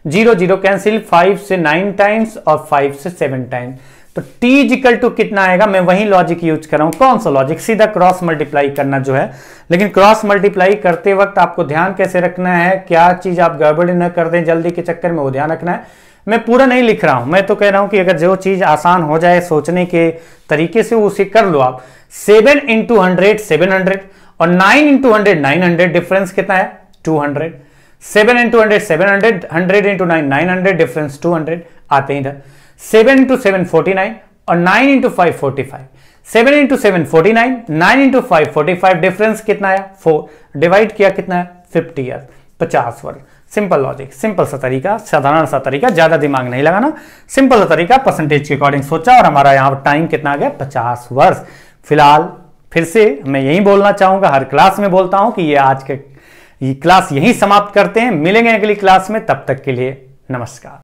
0 0 कैंसिल, 5 से 9 टाइम्स और 5 से 7 टाइम्स, तो t इक्वल टू कितना आएगा। मैं वही लॉजिक यूज कर रहा हूं, कौन सा लॉजिक, सीधा क्रॉस मल्टीप्लाई करना जो है। लेकिन क्रॉस मल्टीप्लाई करते वक्त आपको ध्यान कैसे रखना है, क्या चीज आप गड़बड़ी न कर दें जल्दी के चक्कर में, वो ध्यान रखना है। मैं पूरा नहीं लिख रहा हूं, मैं तो कह रहा हूं कि अगर जो चीज आसान हो जाए सोचने के तरीके से उसे कर लो आप। 7 इंटू 100 700 और 9 इंटू 100 900, डिफरेंस कितना है 200। 7 इंटू 100 700, 100 इंटू 9 900, डिफरेंस 200। आते हैं इधर 7 इंटू 7 49 और 9 इंटू 5 45। 7 इंटू 7 49, 9 इंटू 5 45, डिफरेंस कितना है 4, डिवाइड किया कितना है 50 ईयर, 50 वर्ष। सिंपल लॉजिक, सिंपल सा तरीका, साधारण सा तरीका, ज्यादा दिमाग नहीं लगाना, सिंपल सा तरीका, परसेंटेज के अकॉर्डिंग सोचा, और हमारा यहाँ पर टाइम कितना आ गया 50 वर्ष। फिलहाल फिर से मैं यही बोलना चाहूंगा, हर क्लास में बोलता हूं कि ये आज के क्लास यही समाप्त करते हैं। मिलेंगे अगली क्लास में, तब तक के लिए नमस्कार।